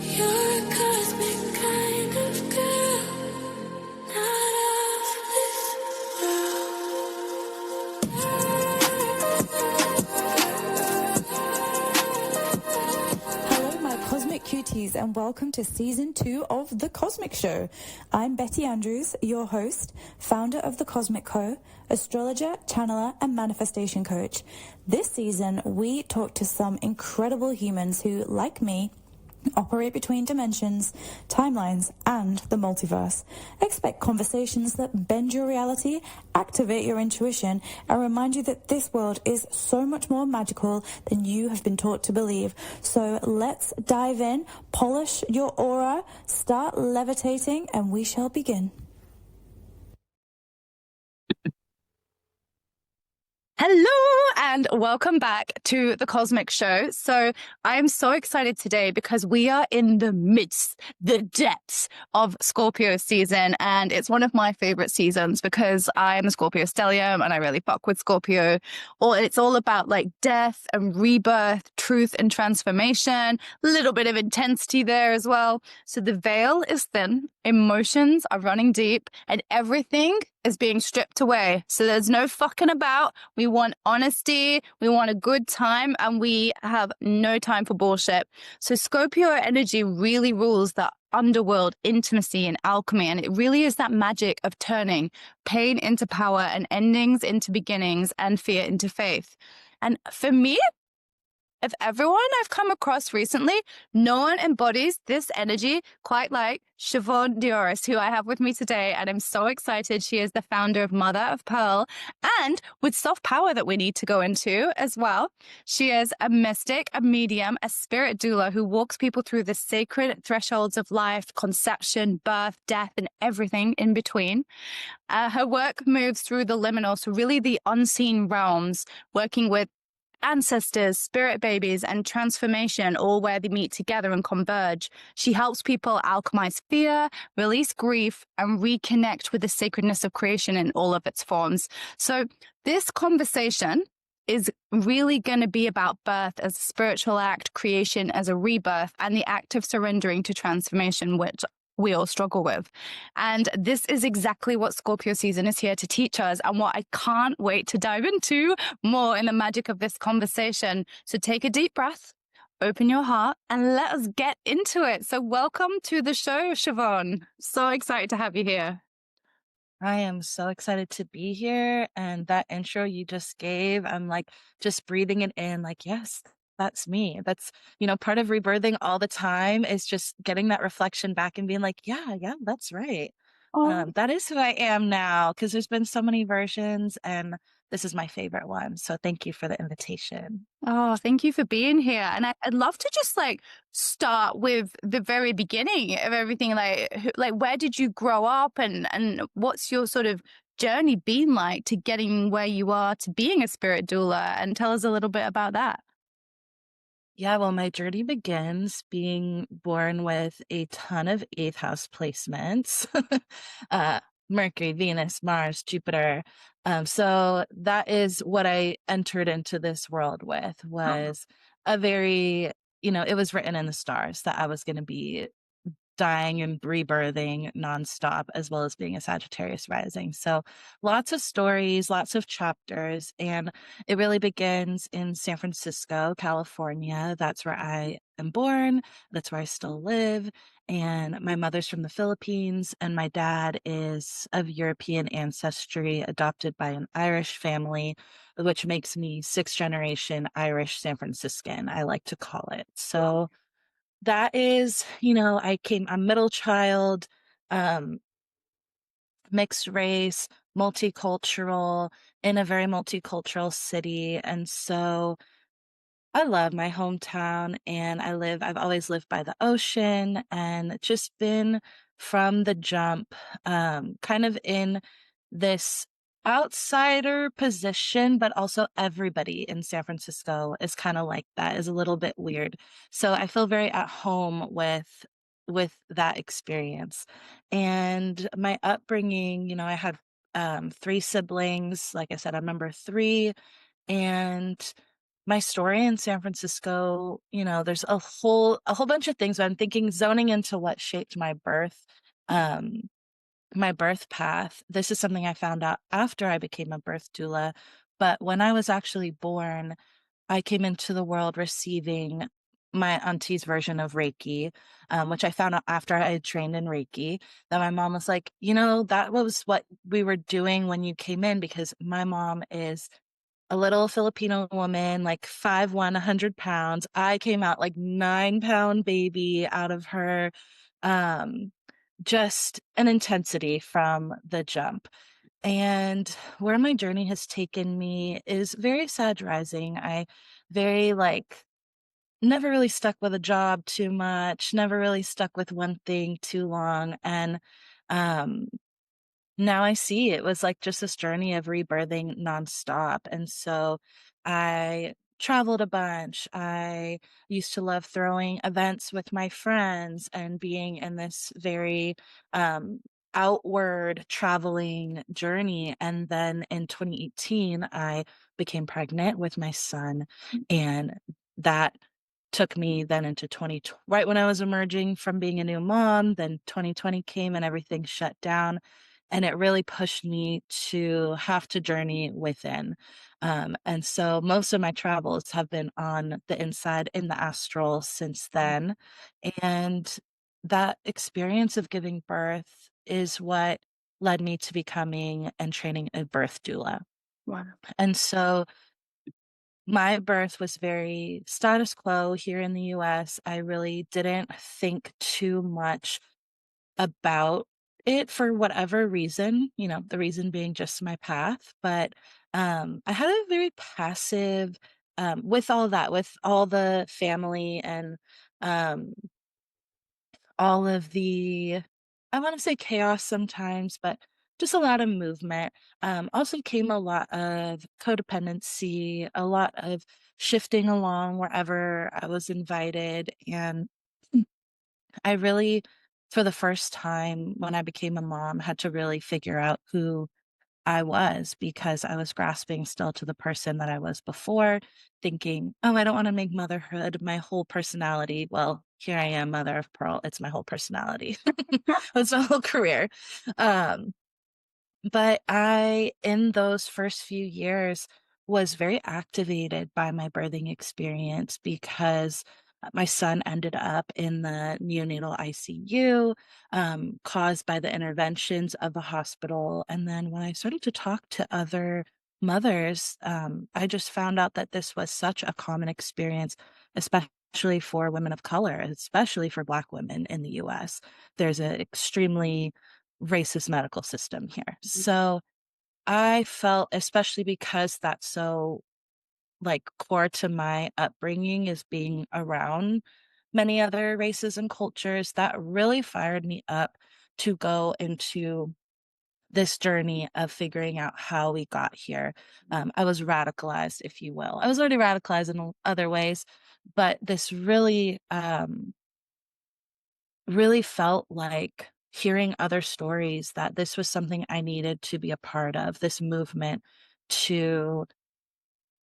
You're a cosmic kind of girl, not of this world. Hello, my cosmic cuties, and welcome to season 2 of The Cosmic Show. I'm Betty Andrews, your host, founder of The Cosmic Co., astrologer, channeler, and manifestation coach. This season, we talk to some incredible humans who, like me, operate between dimensions, timelines, and the multiverse. Expect conversations that bend your reality, activate your intuition, and remind you that this world is so much more magical than you have been taught to believe. So let's dive in, polish your aura, start levitating, and we shall begin. Hello and welcome back to The Cosmic Show. So I'm so excited today because we are in the midst, the depths of Scorpio season. And it's one of my favorite seasons because I'm a Scorpio stellium and I really fuck with Scorpio. It's all about like death and rebirth, truth and transformation, a little bit of intensity there as well. So the veil is thin, emotions are running deep, and everything is being stripped away. So there's no fucking about. We want honesty, we want a good time, and we have no time for bullshit. So Scorpio energy really rules the underworld, intimacy, and alchemy. And it really is that magic of turning pain into power and endings into beginnings and fear into faith. And for me, of everyone I've come across recently, no one embodies this energy quite like Siobhán Diores, who I have with me today. And I'm so excited. She is the founder of Mother of Pearl, and with soft power that we need to go into as well. She is a mystic, a medium, a spirit doula who walks people through the sacred thresholds of life, conception, birth, death, and everything in between. Her work moves through the liminal, so really the unseen realms, working with ancestors, spirit babies, and transformation, all where they meet together and converge. She helps people alchemize fear, release grief, and reconnect with the sacredness of creation in all of its forms. So this conversation is really going to be about birth as a spiritual act, creation as a rebirth, and the act of surrendering to transformation, which we all struggle with. And this is exactly what Scorpio season is here to teach us, and what I can't wait to dive into more in the magic of this conversation. So take a deep breath, open your heart, and let us get into it. So welcome to the show, Siobhan. So excited to have you here. I am so excited to be here. And that intro you just gave, I'm like just breathing it in, like, yes, that's me. That's, part of rebirthing all the time is just getting that reflection back and being like, yeah, that's right. That is who I am now, because there's been so many versions and this is my favorite one. So thank you for the invitation. Oh, thank you for being here. And I'd love to just start with the very beginning of everything. Like where did you grow up, and what's your sort of journey been like to getting where you are to being a spirit doula? And tell us a little bit about that. Yeah, well, my journey begins being born with a ton of eighth house placements. uh, Mercury, Venus, Mars, Jupiter. So that is what I entered into this world with, was a very, it was written in the stars that I was going to be dying and rebirthing nonstop, as well as being a Sagittarius rising. So lots of stories, lots of chapters, and it really begins in San Francisco, California. That's where I am born. That's where I still live. And my mother's from the Philippines, and my dad is of European ancestry, adopted by an Irish family, which makes me sixth generation Irish San Franciscan, I like to call it. So that is, I'm middle child, mixed race, multicultural, in a very multicultural city. And so I love my hometown, and I've always lived by the ocean, and just been from the jump, kind of in this outsider position, but also everybody in San Francisco is kind of like that, is a little bit weird. So I feel very at home with that experience. And my upbringing, I had 3 siblings. Like I said, I'm number 3, and my story in San Francisco, there's a whole bunch of things, but I'm thinking zoning into what shaped um, my birth path. This is something I found out after I became a birth doula. But when I was actually born, I came into the world receiving my auntie's version of Reiki, which I found out after I had trained in Reiki, that my mom was like, that was what we were doing when you came in, because my mom is a little Filipino woman, like 5'1", 100 pounds. I came out like 9-pound baby out of her. Um, just an intensity from the jump. And where my journey has taken me is very sad rising. I very like never really stuck with a job too much, never really stuck with one thing too long. And um now I see it was like just this journey of rebirthing nonstop. And so I traveled a bunch. I used to love throwing events with my friends and being in this very um, outward traveling journey. And then in 2018, I became pregnant with my son. And that took me then into 2020, right when I was emerging from being a new mom. Then 2020 came and everything shut down, and it really pushed me to have to journey within. And so most of my travels have been on the inside in the astral since then. And that experience of giving birth is what led me to becoming and training a birth doula. Wow. And so my birth was very status quo here in the US. I really didn't think too much about it for whatever reason, the reason being just my path. But I had a very passive, with all that, with all the family and um, all of the, I want to say chaos sometimes, but just a lot of movement. Also came a lot of codependency, a lot of shifting along wherever I was invited. And I really, for the first time when I became a mom, had to really figure out who I was, because I was grasping still to the person that I was before, thinking, oh, I don't want to make motherhood my whole personality. Well, here I am, mother of pearl. It's my whole personality. It's my whole career. Um, but I, in those first few years, was very activated by my birthing experience, because my son ended up in the neonatal ICU, caused by the interventions of the hospital. And then when I started to talk to other mothers, I just found out that this was such a common experience, especially for women of color, especially for Black women in the US. There's an extremely racist medical system here. So I felt, especially because that's so like core to my upbringing, is being around many other races and cultures, that really fired me up to go into this journey of figuring out how we got here. I was radicalized, if you will. I was already radicalized in other ways, but this really felt like hearing other stories, that this was something I needed to be a part of, this movement to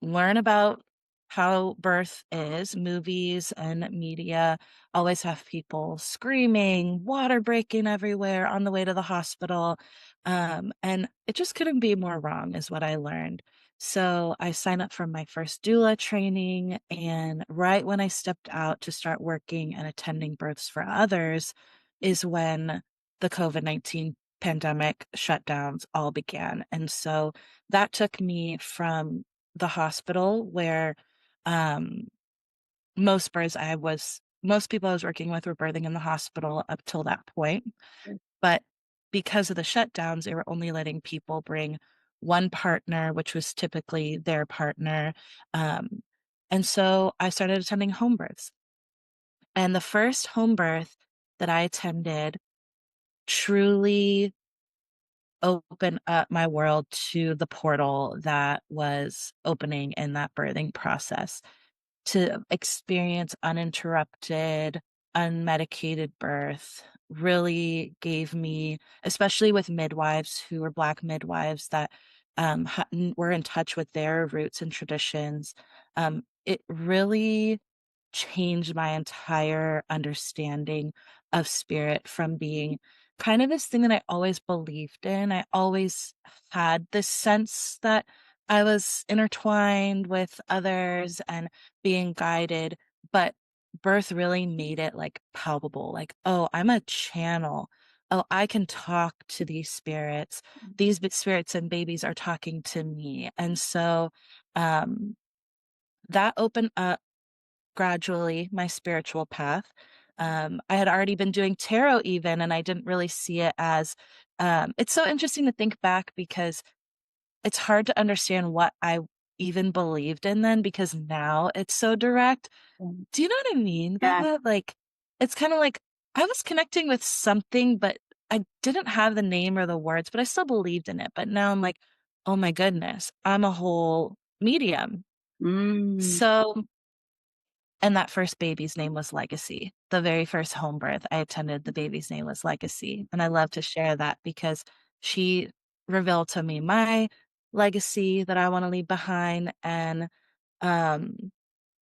learn about how birth is. Movies and media always have people screaming, water breaking everywhere on the way to the hospital. And it just couldn't be more wrong, is what I learned. So I signed up for my first doula training. And right when I stepped out to start working and attending births for others is when the COVID-19 pandemic shutdowns all began. And so that took me from the hospital, where um, most people I was working with were birthing in the hospital up till that point. But because of the shutdowns, they were only letting people bring one partner, which was typically their partner. Um, and so I started attending home births. And the first home birth that I attended truly opened up my world to the portal that was opening in that birthing process, to experience uninterrupted, unmedicated birth really gave me, especially with midwives who were Black midwives that were in touch with their roots and traditions. it really changed my entire understanding of spirit from being kind of this thing that I always believed in. I always had this sense that I was intertwined with others and being guided, but birth really made it like palpable. Like, oh, I'm a channel. Oh, I can talk to these spirits. These spirits and babies are talking to me. And so um, that opened up gradually my spiritual path. I had already been doing tarot even, and I didn't really see it as it's so interesting to think back because it's hard to understand what I even believed in then because now it's so direct. Do you know what I mean by Yeah. that? Like, it's kind of like I was connecting with something, but I didn't have the name or the words, but I still believed in it. But now I'm like, oh my goodness, I'm a whole medium. Mm. So and that first baby's name was Legacy. The very first home birth I attended, the baby's name was Legacy, and I love to share that because she revealed to me my legacy that I wanna leave behind, and, um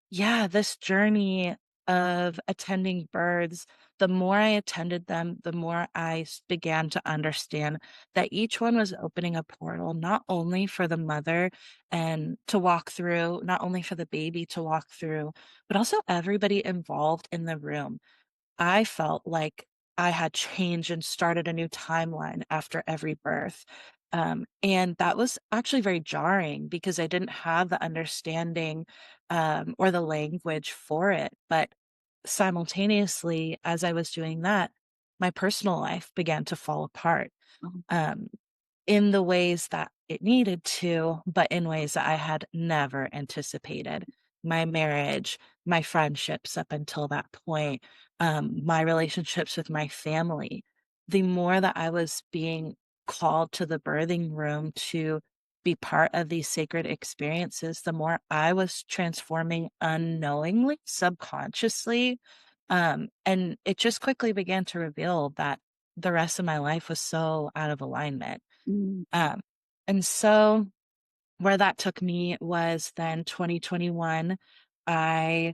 yeah, this journey of attending births, the more I attended them, the more I began to understand that each one was opening a portal, not only for the mother and to walk through, not only for the baby to walk through, but also everybody involved in the room. I felt like I had changed and started a new timeline after every birth. And that was actually very jarring because I didn't have the understanding or the language for it. But simultaneously, as I was doing that, my personal life began to fall apart. Um, in the ways that it needed to, but in ways that I had never anticipated. My marriage, my friendships up until that point, my relationships with my family. The more that I was being called to the birthing room to be part of these sacred experiences, the more I was transforming unknowingly, subconsciously. And it just quickly began to reveal that the rest of my life was so out of alignment. Mm. um, and so where that took me was then 2021. I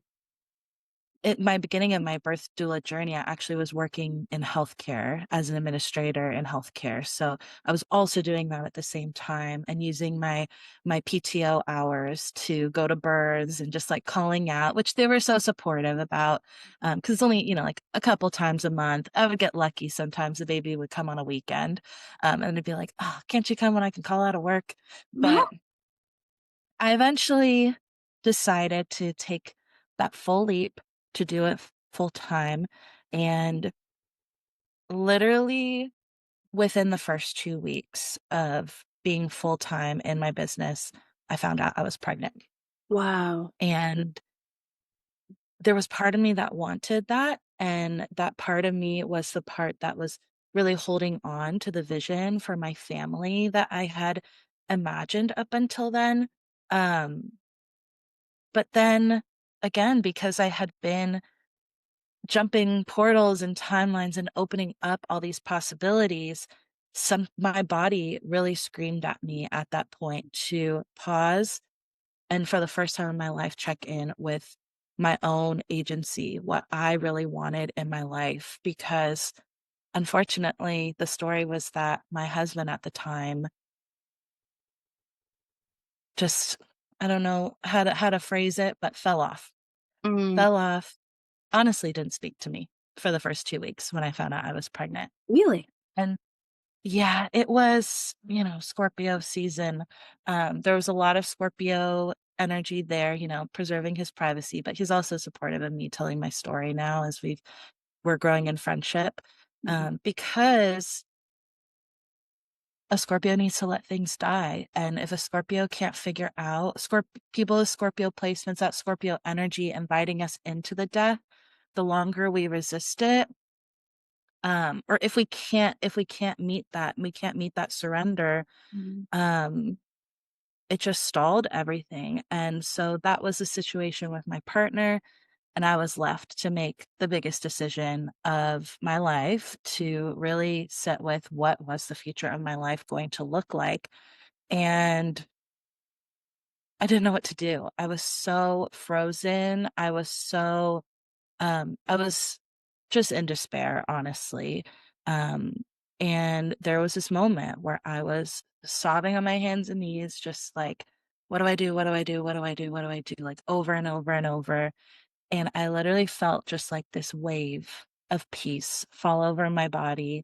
At my beginning of my birth doula journey, I actually was working in healthcare as an administrator in healthcare. So I was also doing that at the same time and using my PTO hours to go to births and just like calling out, which they were so supportive about. Because it's only, like a couple times a month. I would get lucky sometimes the baby would come on a weekend. And it'd be like, oh, can't you come when I can call out of work? But I eventually decided to take that full leap to do it full time. And literally within the first 2 weeks of being full time in my business, I found out I was pregnant. Wow. And there was part of me that wanted that. And that part of me was the part that was really holding on to the vision for my family that I had imagined up until then. Um, But then again, because I had been jumping portals and timelines and opening up all these possibilities, my body really screamed at me at that point to pause and for the first time in my life check in with my own agency, what I really wanted in my life. Because unfortunately, the story was that my husband at the time just, I don't know how to phrase it, but Mm. fell off. Honestly didn't speak to me for the first 2 weeks when I found out I was pregnant. Really? And yeah, it was, Scorpio season. There was a lot of Scorpio energy there, preserving his privacy, but he's also supportive of me telling my story now as we're growing in friendship. Because a Scorpio needs to let things die. And if a Scorpio can't figure out people with Scorpio placements, that Scorpio energy inviting us into the death, the longer we resist it, or if we can't meet that, we can't meet that surrender, Mhm. um, it just stalled everything. And so that was the situation with my partner. And I was left to make the biggest decision of my life to really sit with what was the future of my life going to look like. And I didn't know what to do. I was so frozen. I was just in despair, honestly. Um, and there was this moment where I was sobbing on my hands and knees, just like, what do I do? What do I do? What do I do? What do I do? Like over and over and over. And I literally felt just like this wave of peace fall over my body.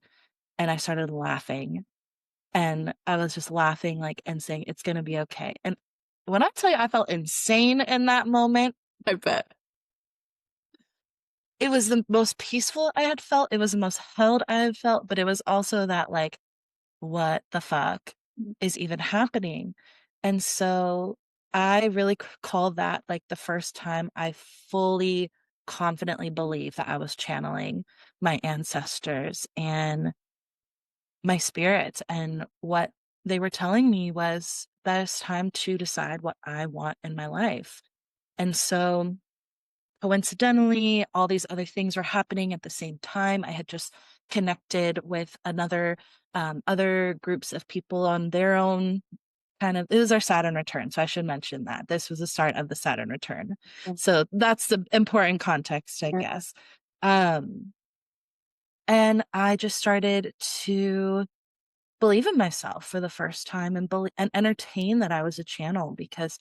And I started laughing. And I was just laughing, like, and saying, it's going to be okay. And when I tell you, I felt insane in that moment. I bet. It was the most peaceful I had felt. It was the most held I had felt, but it was also that, like, what the fuck is even happening? And so I really call that like the first time I fully confidently believed that I was channeling my ancestors and my spirits. And what they were telling me was that it's time to decide what I want in my life. And so coincidentally, all these other things were happening at the same time. I had just connected with other groups of people on their own kind of, it was our Saturn return. So I should mention that this was the start of the Saturn return. So that's the important context, I guess. And I just started to believe in myself for the first time and entertain that I was a channel, because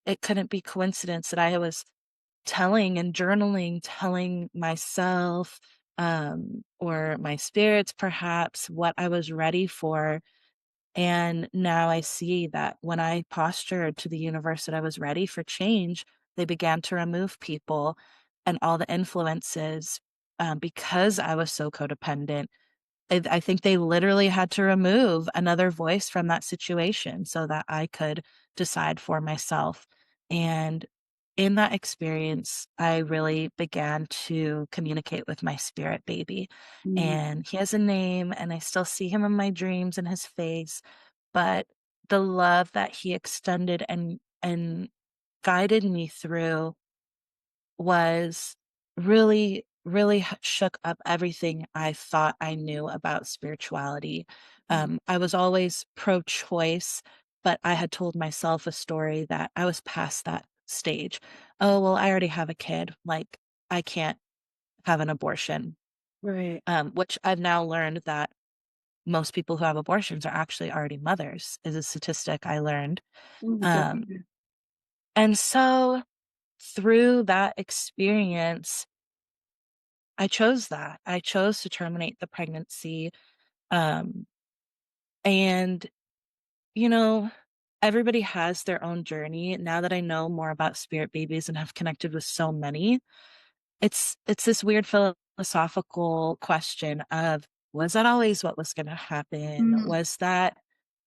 it couldn't be coincidence that I was telling and journaling, telling myself, or my spirits perhaps, what I was ready for. And now I see that when I postured to the universe that I was ready for change, they began to remove people and all the influences, because I was so codependent. I think they literally had to remove another voice from that situation so that I could decide for myself. And in that experience, I really began to communicate with my spirit baby. And he has a name, and I still see him in my dreams and his face. But the love that he extended and guided me through was really, really shook up everything I thought I knew about spirituality. I was always pro-choice, but I had told myself a story that I was past that stage. Oh, well, I already have a kid. Like, I can't have an abortion. Right. Which I've now learned that most people who have abortions are actually already mothers, is a statistic I learned. Um, and so through that experience, I chose that. I chose to terminate the pregnancy. Um, and, you know, everybody has their own journey. Now that I know more about spirit babies and have connected with so many, it's this weird philosophical question of, was that always what was going to happen? Was that,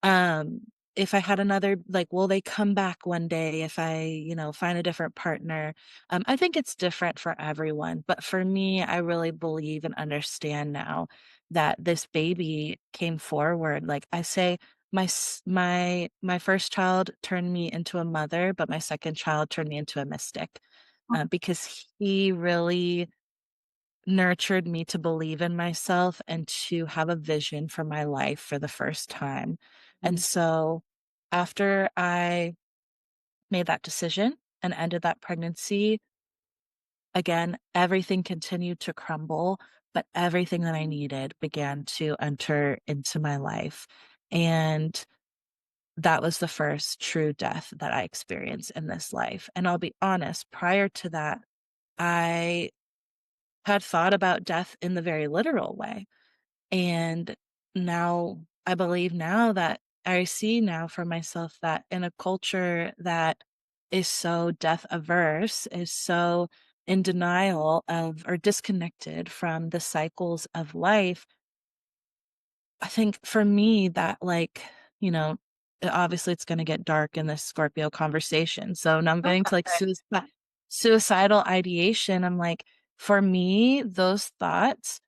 um if I had another, like, will they come back one day if I, find a different partner? I think it's different for everyone, but for me, I really believe and understand now that this baby came forward. Like I say, my first child turned me into a mother, but my second child turned me into a mystic, because he really nurtured me to believe in myself and to have a vision for my life for the first time. And so after I made that decision and ended that pregnancy, again, everything continued to crumble, but everything that I needed began to enter into my life. And that was the first true death that I experienced in this life. And I'll be honest, prior to that, I had thought about death in the very literal way. And now I believe now that I see now for myself that in a culture that is so death averse, is so in denial of or disconnected from the cycles of life, I think for me that, like, obviously it's going to get dark in this Scorpio conversation. So now I'm going to like suicidal ideation. I'm like, for me, those thoughts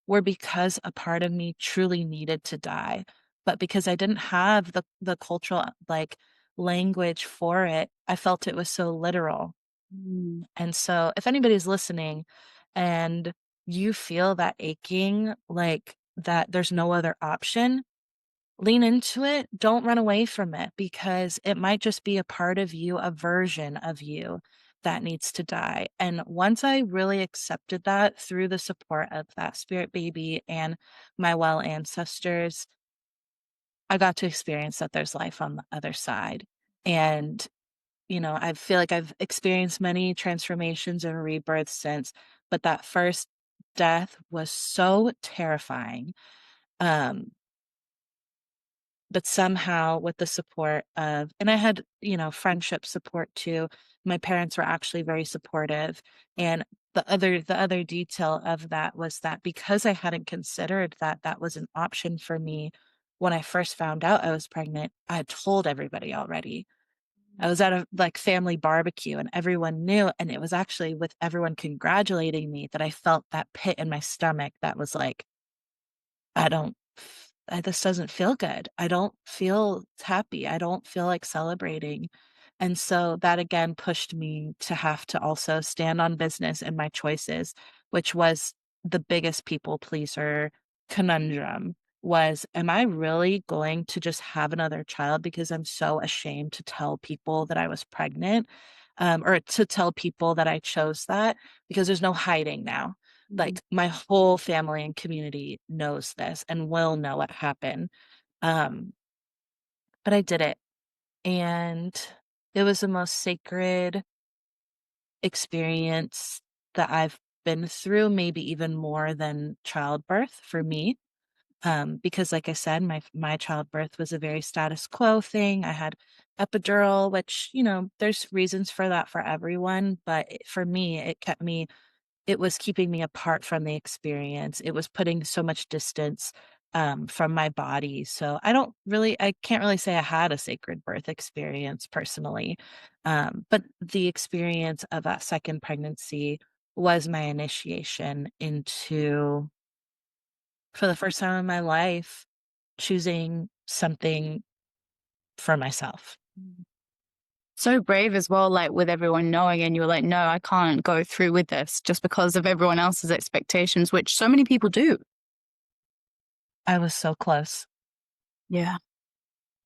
were because a part of me truly needed to die. But because I didn't have the cultural, like, language for it, I felt it was so literal. And so if anybody's listening and you feel that aching, like that there's no other option, lean into it. Don't run away from it, because it might just be a part of you, a version of you that needs to die. And once I really accepted that through the support of that spirit baby and my well ancestors, I got to experience that there's life on the other side. And, I feel like I've experienced many transformations and rebirths since, but that first death was so terrifying. Um, but somehow with the support of, and I had, friendship support too. My parents were actually very supportive. And the other detail of that was that because I hadn't considered that that was an option for me when I first found out I was pregnant, I had told everybody already. I was at a like family barbecue and everyone knew, and it was actually with everyone congratulating me that I felt that pit in my stomach that was like, I don't this doesn't feel good. I don't feel happy. I don't feel like celebrating. And so that again pushed me to have to also stand on business and my choices, which was the biggest people pleaser conundrum was, am I really going to just have another child because I'm so ashamed to tell people that I was pregnant, or to tell people that I chose that, because there's no hiding now. Like, my whole family and community knows this and will know what happened. Um, but I did it, and it was the most sacred experience that I've been through, maybe even more than childbirth for me. Because like I said, my childbirth was a very status quo thing. I had epidural, which, there's reasons for that for everyone, but for me, it was keeping me apart from the experience. It was putting so much distance, from my body. So I can't really say I had a sacred birth experience personally. But the experience of that second pregnancy was my initiation into, for the first time in my life, choosing something for myself. So brave as well, like with everyone knowing, and you were like, no, I can't go through with this just because of everyone else's expectations, which so many people do. I was so close. Yeah.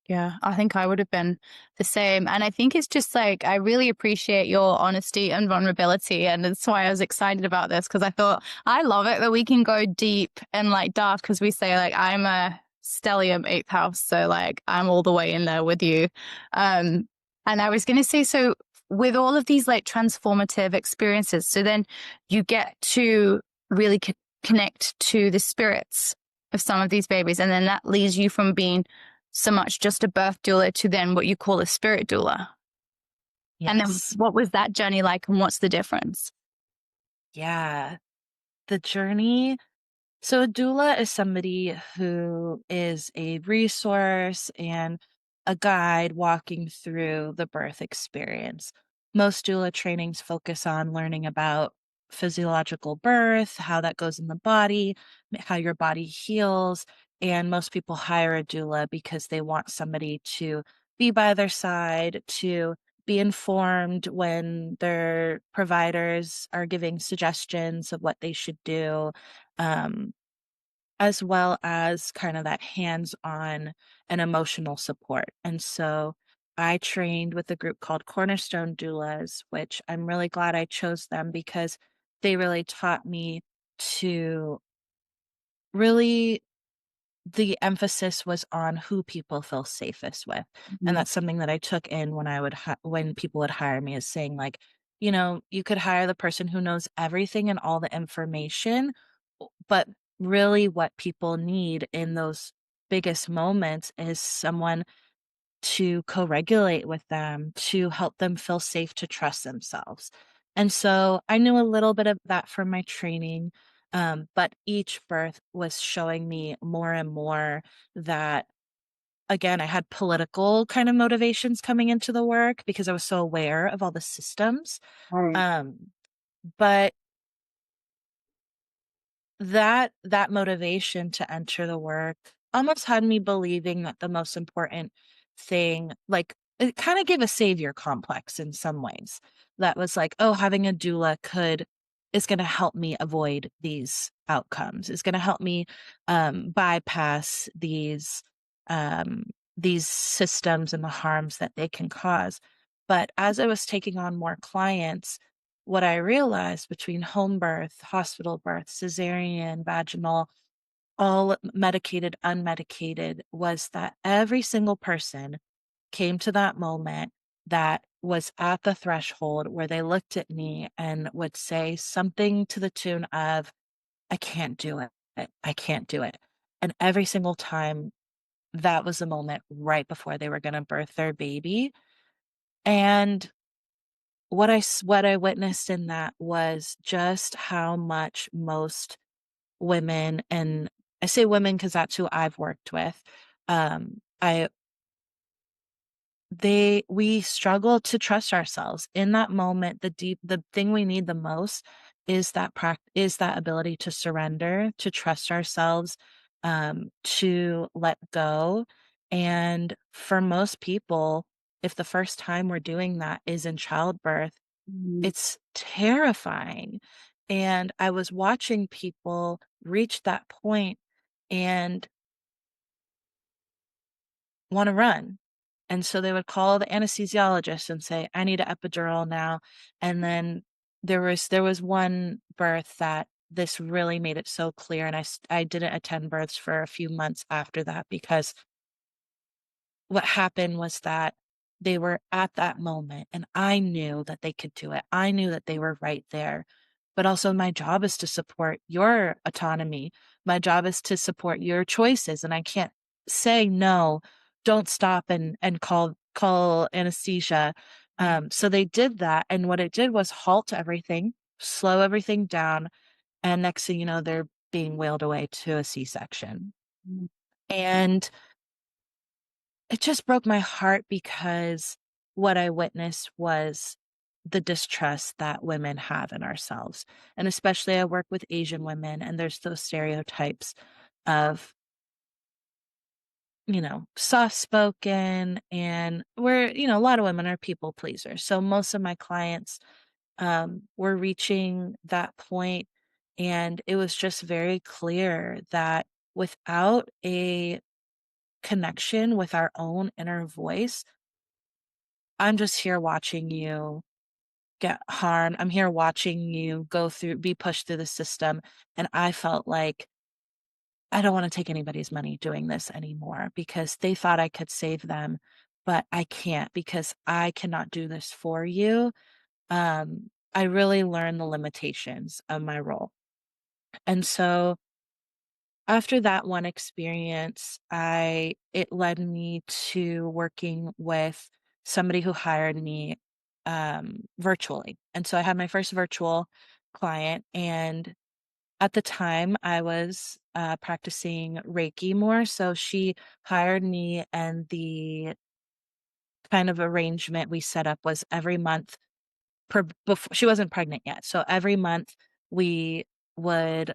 Yeah, I think I would have been the same. And I think it's just like, I really appreciate your honesty and vulnerability. And that's why I was excited about this, because I thought, I love it that we can go deep and like dark, because we say, like, I'm a stellium eighth house. So, like, I'm all the way in there with you. Um, and I was going to say, so with all of these like transformative experiences, so then you get to really connect to the spirits of some of these babies. And then that leads you from being so much just a birth doula to then what you call a spirit doula. And then Yes. what was that journey like, and what's the difference? Yeah. The journey. So a doula is somebody who is a resource and a guide walking through the birth experience. Most doula trainings focus on learning about physiological birth, how that goes in the body, how your body heals, and most people hire a doula because they want somebody to be by their side, to be informed when their providers are giving suggestions of what they should do. Um, as well as kind of that hands-on and emotional support. And so I trained with a group called Cornerstone Doulas, which I'm really glad I chose them because they really taught me to really, the emphasis was on who people feel safest with. And Mhm. that's something that I took in when when people would hire me, is saying like, you could hire the person who knows everything and all the information, but really what people need in those biggest moments is someone to co-regulate with them, to help them feel safe to trust themselves. And so I knew a little bit of that from my training, but each birth was showing me more and more that, again, I had political kind of motivations coming into the work because I was so aware of all the systems. Right. Um, but that motivation to enter the work almost had me believing that the most important thing, like, it kind of gave a savior complex in some ways. That was like, oh, having a doula is going to help me avoid these outcomes, is going to help me bypass these these systems and the harms that they can cause. But as I was taking on more clients, what I realized between home birth, hospital birth, cesarean, vaginal, all medicated, unmedicated, was that every single person came to that moment that was at the threshold where they looked at me and would say something to the tune of, I can't do it. I can't do it. And every single time, that was the moment right before they were going to birth their baby. And what I witnessed in that was just how much most women, and I say women because that's who I've worked with, I we struggle to trust ourselves in that moment. The thing we need the most is is that ability to surrender, to trust ourselves, to let go. And for most people, if the first time we're doing that is in childbirth, it's terrifying. And I was watching people reach that point and want to run. And so they would call the anesthesiologist and say, I need an epidural now. And then there was one birth that this really made it so clear. And I didn't attend births for a few months after that because what happened was that they were at that moment and I knew that they could do it. I knew that they were right there. But also my job is to support your autonomy. My job is to support your choices. And I can't say no, don't stop and call anesthesia. So they did that. And what it did was halt everything, slow everything down. And next thing you know, they're being wheeled away to a C-section. And it just broke my heart because what I witnessed was the distrust that women have in ourselves. And especially I work with Asian women, and there's those stereotypes of, soft spoken, and a lot of women are people pleasers. So most of my clients were reaching that point, and it was just very clear that without a connection with our own inner voice, I'm just here watching you get harmed. I'm here watching you be pushed through the system. And I felt like I don't want to take anybody's money doing this anymore because they thought I could save them, but I can't because I cannot do this for you. I really learned the limitations of my role. And so after that one experience, it led me to working with somebody who hired me virtually. And so I had my first virtual client, and at the time I was practicing Reiki more. So she hired me, and the kind of arrangement we set up was every month before she wasn't pregnant yet. So every month we would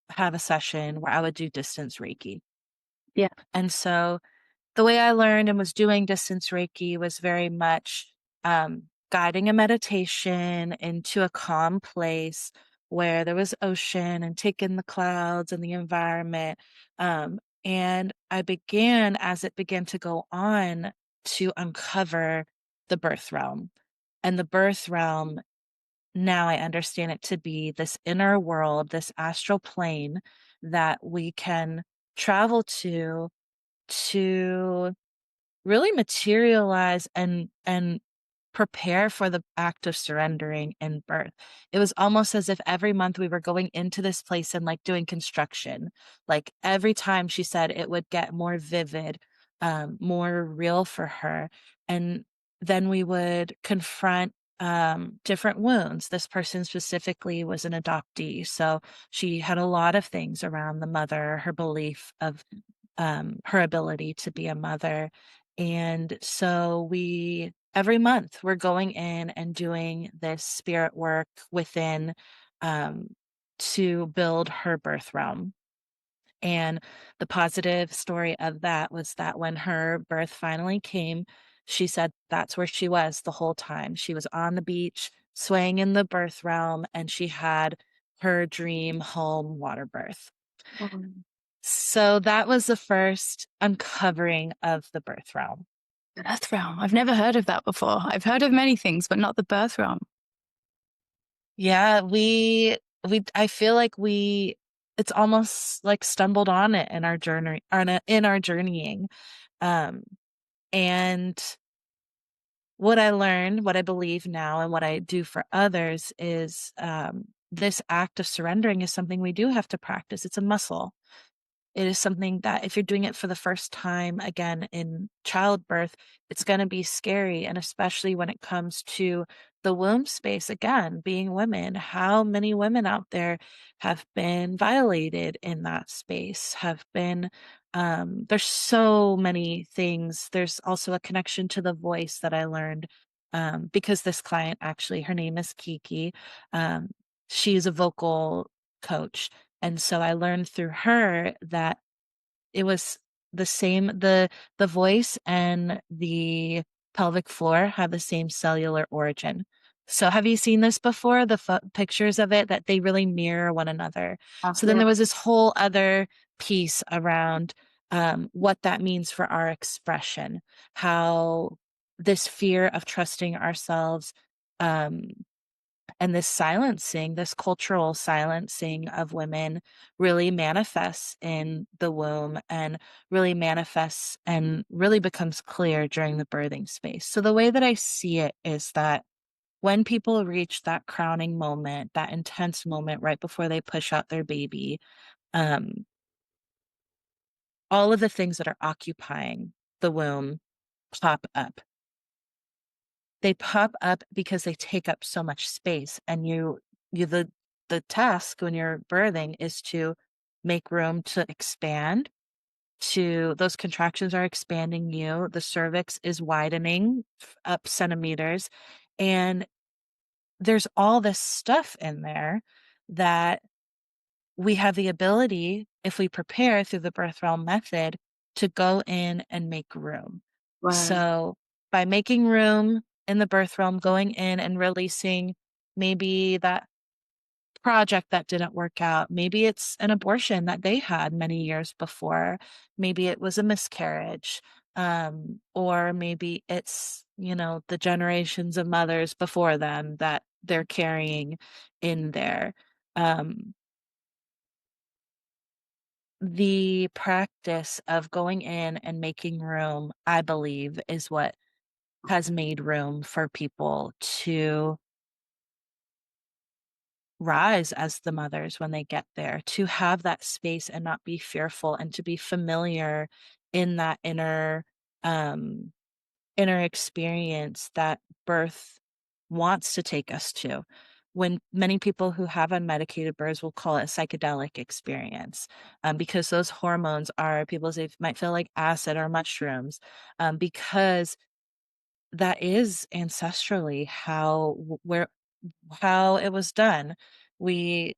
have a session where I would do distance Reiki. Yeah. And so the way I learned and was doing distance Reiki was very much guiding a meditation into a calm place where there was ocean and taking the clouds and the environment. And I began, as it began to go on, to uncover the birth realm. And the birth realm, now I understand it to be this inner world, this astral plane that we can travel to really materialize and prepare for the act of surrendering and birth. It was almost as if every month we were going into this place and like doing construction. Like every time she said it would get more vivid, more real for her. And then we would confront different wounds. This person specifically was an adoptee. So she had a lot of things around the mother, her belief of her ability to be a mother. And so every month, we're going in and doing this spirit work within um, to build her birth realm. And the positive story of that was that when her birth finally came, she said that's where she was the whole time. She was on the beach, swaying in the birth realm, and she had her dream home water birth. So that was the first uncovering of the birth realm. Birth realm. I've never heard of that before. I've heard of many things, but not the birth realm. Yeah, I feel like it's almost like stumbled on it in our journey, in our journeying. Um, and what I learned, what I believe now, and what I do for others is this act of surrendering is something we do have to practice. It's a muscle. It is something that if you're doing it for the first time, again, in childbirth, it's going to be scary. And especially when it comes to the womb space, again, being women, how many women out there have been violated in that space, there's so many things. There's also a connection to the voice that I learned because this client, actually, her name is Kiki. Um, she's a vocal coach. And so I learned through her that it was the same, the voice and the pelvic floor have the same cellular origin. So have you seen this before? The pictures of it, that they really mirror one another. So then there was this whole other piece around what that means for our expression, how this fear of trusting ourselves um, and this silencing, this cultural silencing of women really manifests in the womb and really manifests and really becomes clear during the birthing space. So the way that I see it is that when people reach that crowning moment, that intense moment right before they push out their baby, um, all of the things that are occupying the womb pop up. They pop up because they take up so much space, and the task when you're birthing is to make room to expand. To those contractions are expanding you. The cervix is widening up centimeters, and there's all this stuff in there that we have the ability, if we prepare through the birth realm method, to go in and make room. So by making room in the birth realm, going in and releasing maybe that project that didn't work out, maybe it's an abortion that they had many years before, maybe it was a miscarriage, or maybe it's, the generations of mothers before them that they're carrying in there. Um, the practice of going in and making room, I believe, is what has made room for people to rise as the mothers when they get there, to have that space and not be fearful, and to be familiar in that um, inner experience that birth wants to take us to. When many people who have unmedicated births will call it a psychedelic experience, because those hormones are, people say, might feel like acid or mushrooms, because that is ancestrally how it was done. We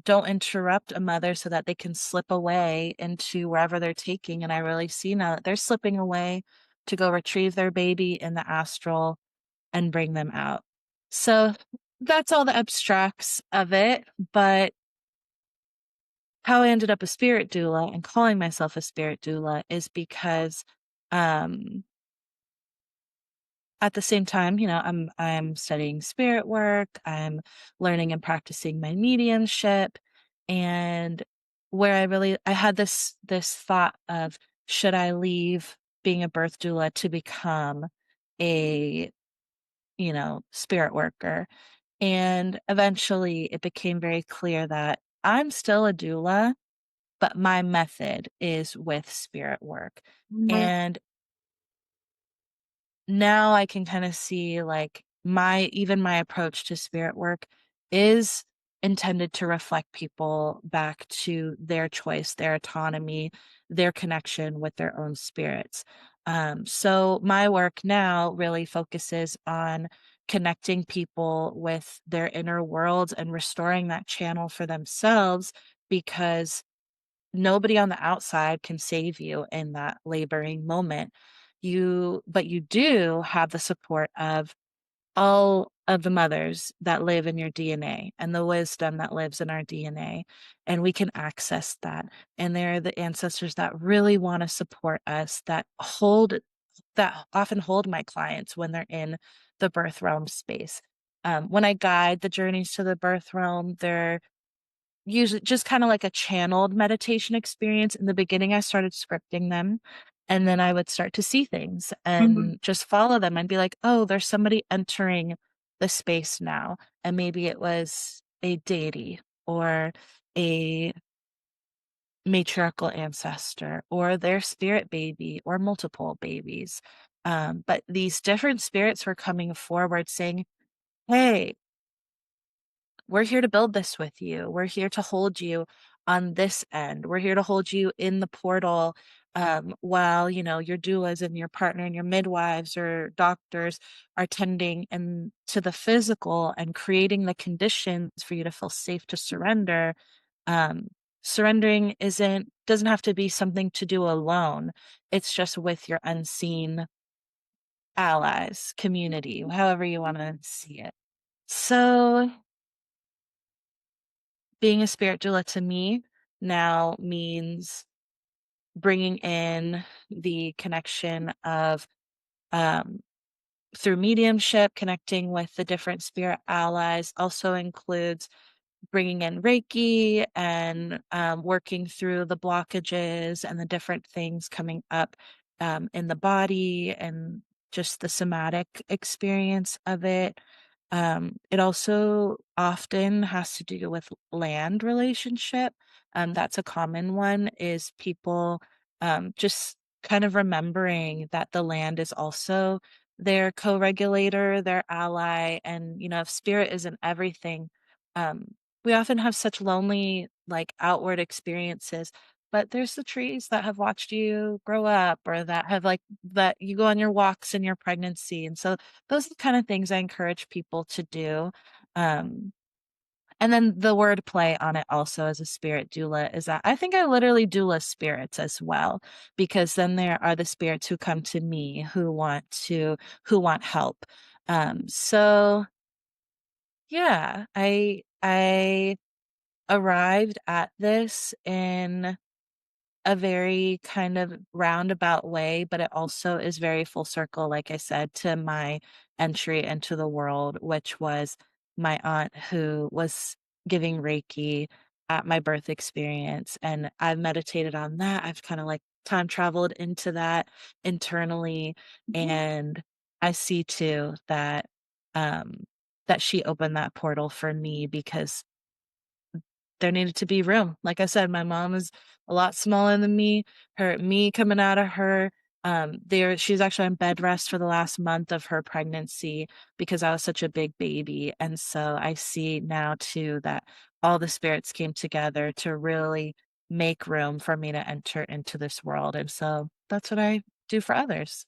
don't interrupt a mother so that they can slip away into wherever they're taking. And I really see now that they're slipping away to go retrieve their baby in the astral and bring them out. So that's all the abstracts of it. But how I ended up a spirit doula and calling myself a spirit doula is because um, at the same time, I'm studying spirit work, I'm learning and practicing my mediumship, and where I had this thought of, should I leave being a birth doula to become a, spirit worker? And eventually it became very clear that I'm still a doula, but my method is with spirit work. And now I can kind of see, like, my approach to spirit work is intended to reflect people back to their choice, their autonomy, their connection with their own spirits. So my work now really focuses on connecting people with their inner worlds and restoring that channel for themselves, because nobody on the outside can save you in that laboring moment. But you do have the support of all of the mothers that live in your DNA and the wisdom that lives in our DNA. And we can access that. And they're the ancestors that really want to support us, that often hold my clients when they're in the birth realm space. When I guide the journeys to the birth realm, they're usually just kind of like a channeled meditation experience. In the beginning, I started scripting them, and then I would start to see things and just follow them and be like, oh, there's somebody entering the space now. And maybe it was a deity or a matriarchal ancestor or their spirit baby or multiple babies. But these different spirits were coming forward saying, hey, we're here to build this with you. We're here to hold you on this end. We're here to hold you in the portal while, your doulas and your partner and your midwives or doctors are tending and to the physical and creating the conditions for you to feel safe to surrender. Surrendering doesn't have to be something to do alone. It's just with your unseen allies, community, however you want to see it. So being a spirit doula to me now means bringing in the connection of through mediumship, connecting with the different spirit allies, also includes bringing in Reiki and working through the blockages and the different things coming up in the body and just the somatic experience of it. It also often has to do with land relationship. That's a common one, is people just kind of remembering that the land is also their co-regulator, their ally. And, if spirit isn't everything, we often have such lonely, like, outward experiences, but there's the trees that have watched you grow up or that have that you go on your walks in your pregnancy. And so those are the kind of things I encourage people to do. Um, and then the word play on it also as a spirit doula is that I think I literally doula spirits as well, because then there are the spirits who come to me who want help. So yeah, I arrived at this in a very kind of roundabout way, but it also is very full circle, like I said, to my entry into the world, which was my aunt who was giving Reiki at my birth experience. And I've meditated on that. I've kind of like time traveled into that internally. And I see too um that she opened that portal for me because there needed to be room. Like I said, my mom is a lot smaller than me. Me coming out of her, she's actually on bed rest for the last month of her pregnancy because I was such a big baby. And so I see now too that all the spirits came together to really make room for me to enter into this world. And so that's what I do for others.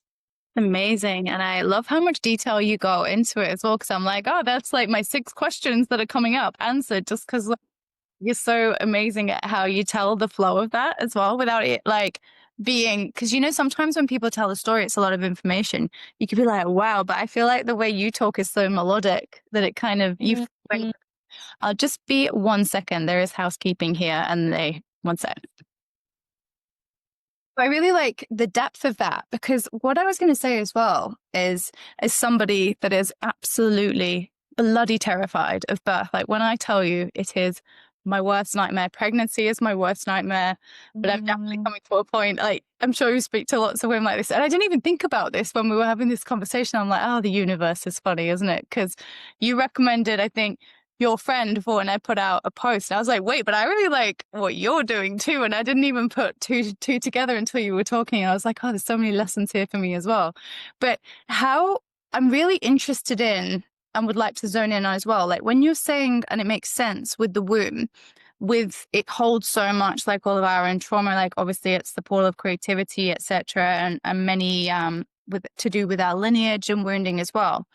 Amazing. And I love how much detail you go into it as well. Cause I'm like, oh, that's like my 6 questions that are coming up answered, just because you're so amazing at how you tell the flow of that as well without it like being, because sometimes when people tell a story, it's a lot of information. You could be like, wow, but I feel like the way you talk is so melodic that it kind of, I'll just be 1 second. There is housekeeping here and 1 sec. I really like the depth of that, because what I was going to say as well is, as somebody that is absolutely bloody terrified of birth, like when I tell you it is my worst nightmare, pregnancy is my worst nightmare, but I'm definitely coming to a point, like I'm sure you speak to lots of women like this, and I didn't even think about this when we were having this conversation. I'm like, oh, the universe is funny, isn't it? Because you recommended, I think, your friend for when I put out a post. And I was like, wait, but I really like what you're doing too. And I didn't even put two together until you were talking. I was like, oh, there's so many lessons here for me as well. But how I'm really interested in and would like to zone in on as well, like when you're saying, and it makes sense with the womb, with it holds so much, like all of our own trauma, like obviously it's the pool of creativity, etc., and many with to do with our lineage and wounding as well.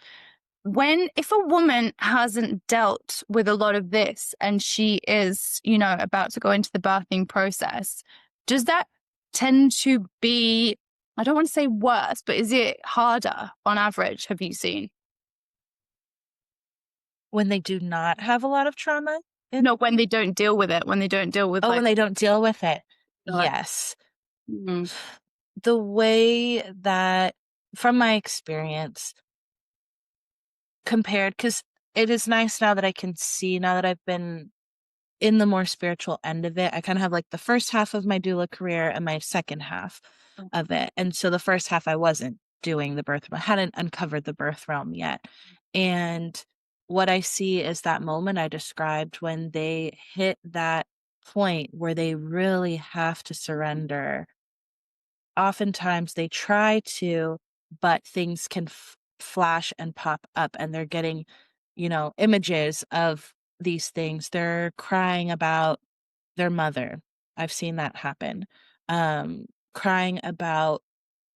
If a woman hasn't dealt with a lot of this and she is, about to go into the birthing process, does that tend to be, I don't want to say worse, but is it harder on average, have you seen? When they do not have a lot of trauma? No, when they don't deal with it, when they don't deal with Oh, like, when they don't deal with it. like Yes. mm, The way that, from my experience, compared, because it is nice now that I can see, now that I've been in the more spiritual end of it, I kind of have like the first half of my doula career and my second half of it. And so the first half, I wasn't doing the birth, I hadn't uncovered the birth realm yet. And what I see is that moment I described when they hit that point where they really have to surrender. Oftentimes they try to, but things can flash and pop up, and they're getting, images of these things. They're crying about their mother. I've seen that happen. Crying about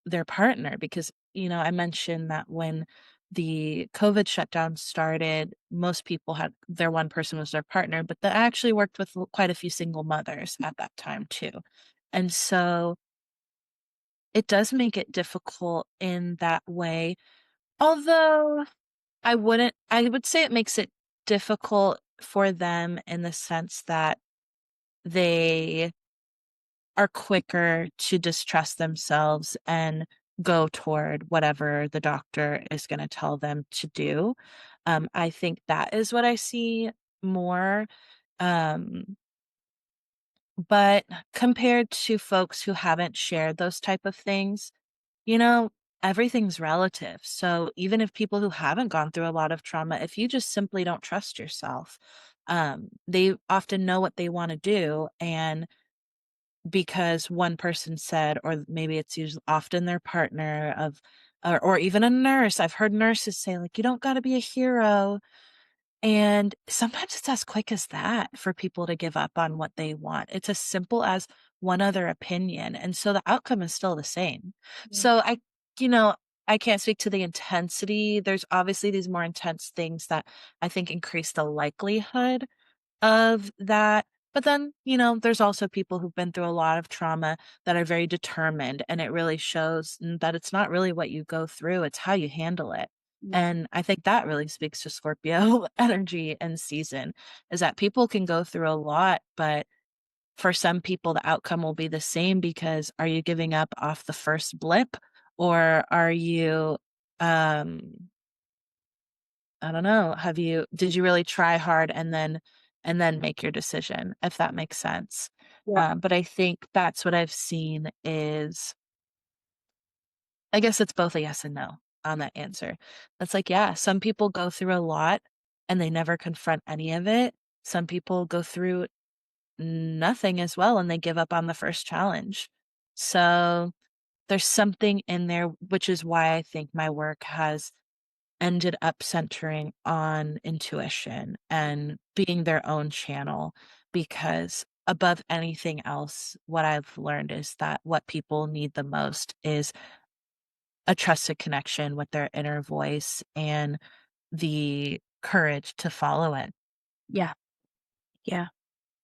their partner because, I mentioned that when the COVID shutdown started, most people had their one person was their partner, but I actually worked with quite a few single mothers at that time too. And so it does make it difficult in that way. Although I would say it makes it difficult for them in the sense that they are quicker to distrust themselves and go toward whatever the doctor is going to tell them to do. I think that is what I see more. Um, but compared to folks who haven't shared those type of things, you know, everything's relative. So even if people who haven't gone through a lot of trauma, if you just simply don't trust yourself, they often know what they want to do. And because one person said, or maybe it's usually often their partner or even a nurse. I've heard nurses say, like, you don't got to be a hero. And sometimes it's as quick as that for people to give up on what they want. It's as simple as one other opinion. And so the outcome is still the same. So you know, I can't speak to the intensity. There's obviously these more intense things that I think increase the likelihood of that. But then, there's also people who've been through a lot of trauma that are very determined, and it really shows that it's not really what you go through, it's how you handle it. And I think that really speaks to Scorpio energy and season is that people can go through a lot, but for some people, the outcome will be the same because are you giving up off the first blip or are you, um, I don't know. Did you really try hard and then make your decision, if that makes sense? yeah, But I think that's what I've seen is, I guess it's both a yes and no on that answer. It's like, yeah, some people go through a lot and they never confront any of it. Some people go through nothing as well and they give up on the first challenge. So there's something in there, which is why I think my work has ended up centering on intuition and being their own channel because above anything else, what I've learned is that what people need the most is a trusted connection with their inner voice and the courage to follow it. yeah, yeah.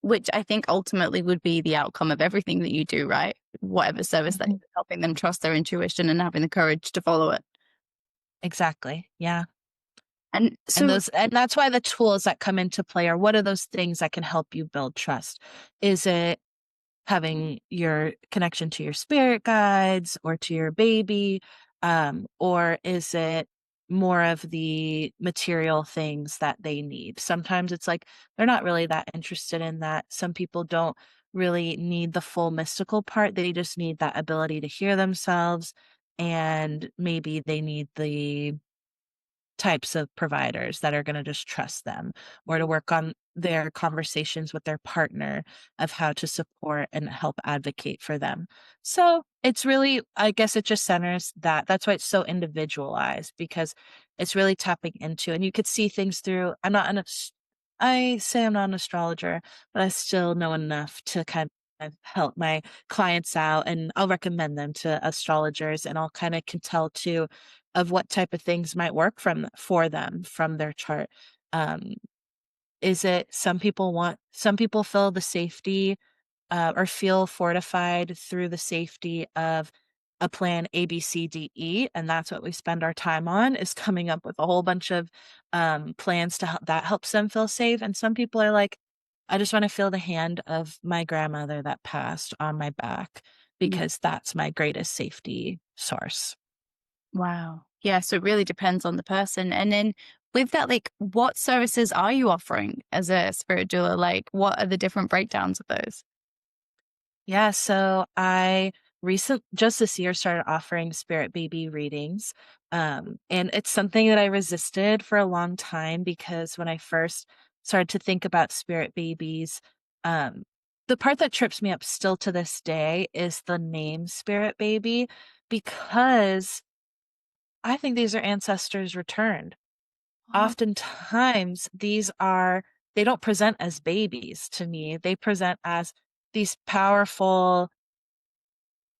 Which I think ultimately would be the outcome of everything that you do, right? Whatever service that Mhm. is helping them trust their intuition and having the courage to follow it. Exactly. Yeah. And And so, that's why the tools that come into play are what are those things that can help you build trust? Is it having your connection to your spirit guides or to your baby? Or is it more of the material things that they need? Sometimes it's like they're not really that interested in that. Some people don't really need the full mystical part. They just need that ability to hear themselves. And maybe they need the types of providers that are going to just trust them or to work on their conversations with their partner of how to support and help advocate for them. So it's really, I guess it just centers that. That's why it's so individualized because it's really tapping into, and you could see things through. I say I'm not an astrologer, but I still know enough to kind of help my clients out and I'll recommend them to astrologers and I'll kind of can tell too of what type of things might work for them from their chart. Um, is it some people feel the safety or feel fortified through the safety of a plan A, B, C, D, E, and that's what we spend our time on, is coming up with a whole bunch of plans to help that helps them feel safe. And some people are like, I just want to feel the hand of my grandmother that passed on my back Yeah. because that's my greatest safety source. Wow. Yeah. So it really depends on the person. And then with that, like, what services are you offering as a spirit doula? Like, what are the different breakdowns of those? Yeah, so I just this year started offering spirit baby readings. And it's something that I resisted for a long time because when I first started to think about spirit babies, um, the part that trips me up still to this day is the name spirit baby, because I think these are ancestors returned. Oh, Oftentimes, they don't present as babies to me. They present as these powerful,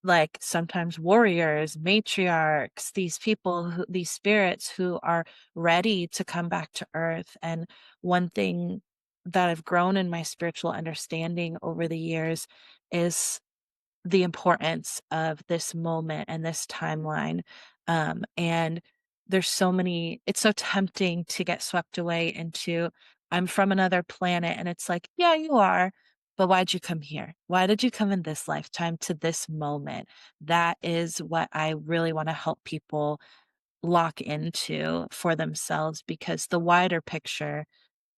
like, sometimes warriors, matriarchs, these spirits who are ready to come back to earth. And one thing that I've grown in my spiritual understanding over the years is the importance of this moment and this timeline. And it's so tempting to get swept away into, I'm from another planet. And it's like, yeah, you are. But why'd you come here? Why did you come in this lifetime to this moment? That is what I really want to help people lock into for themselves, because the wider picture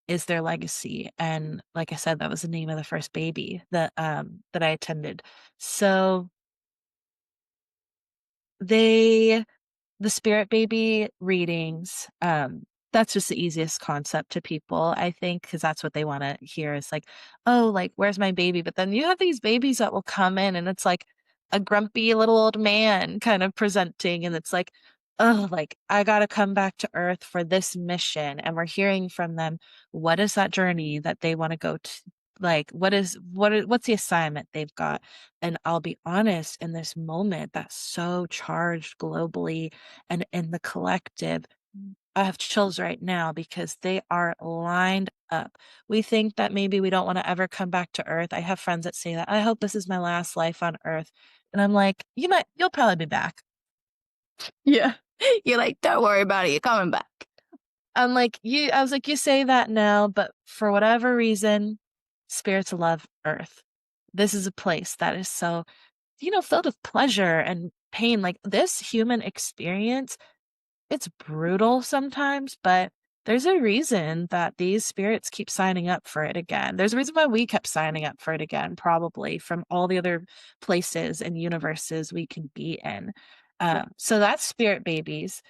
is their legacy. And like I said, that was the name of the first baby that I attended. So they the spirit baby readings, that's just the easiest concept to people, I think, because that's what they wanna hear is like, "Oh, like, where's my baby?" But then you have these babies that will come in, and it's like a grumpy little old man kind of presenting, and it's like, "Oh, like, I gotta come back to Earth for this mission," and we're hearing from them, what is that journey that they wanna go to, like, what's the assignment they've got? And I'll be honest, in this moment that's so charged globally and in the collective, I have chills right now because they are lined up. We think that maybe we don't want to ever come back to Earth. I have friends that say that. I hope this is my last life on Earth. And I'm like, you'll probably be back. yeah. You're like, don't worry about it. You're coming back. I was like, you say that now, but for whatever reason, spirits love Earth. This is a place that is so, filled with pleasure and pain. Like, this human experience, it's brutal sometimes, but there's a reason that these spirits keep signing up for it again. There's a reason why we kept signing up for it again, probably from all the other places and universes we can be in. So that's spirit babies.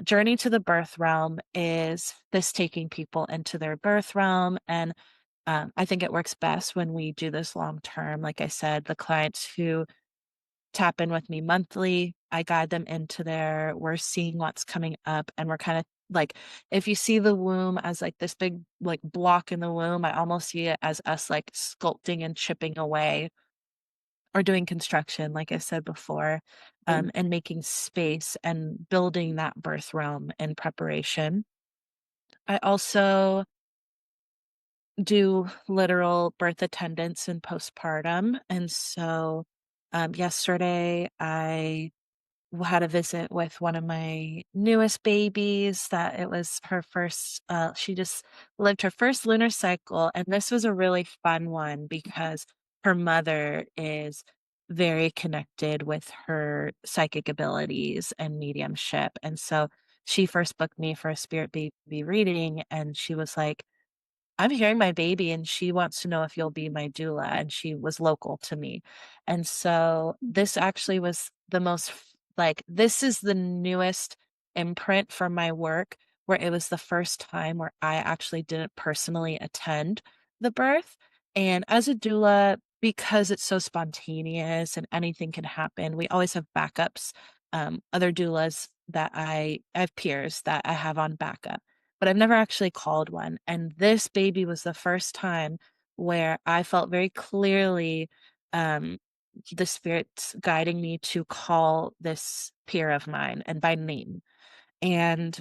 Journey to the birth realm is this taking people into their birth realm. And I think it works best when we do this long term. Like I said, the clients who tap in with me monthly. I guide them into we're seeing what's coming up, and we're kind of like, if you see the womb as like this big like block in the womb, I almost see it as us like sculpting and chipping away or doing construction, like I said before, and making space and building that birth realm in preparation. I also do literal birth attendance and postpartum. And so yesterday I had a visit with one of my newest babies that it was her first, she just lived her first lunar cycle. And this was a really fun one because her mother is very connected with her psychic abilities and mediumship. And so she first booked me for a spirit baby reading, and she was like, I'm hearing my baby and she wants to know if you'll be my doula, and she was local to me. And so this actually was this is the newest imprint for my work, where it was the first time where I actually didn't personally attend the birth. And as a doula, because it's so spontaneous and anything can happen, we always have backups. Other doulas I have peers that I have on backup, but I've never actually called one. And this baby was the first time where I felt very clearly um, the spirits guiding me to call this peer of mine and by name. And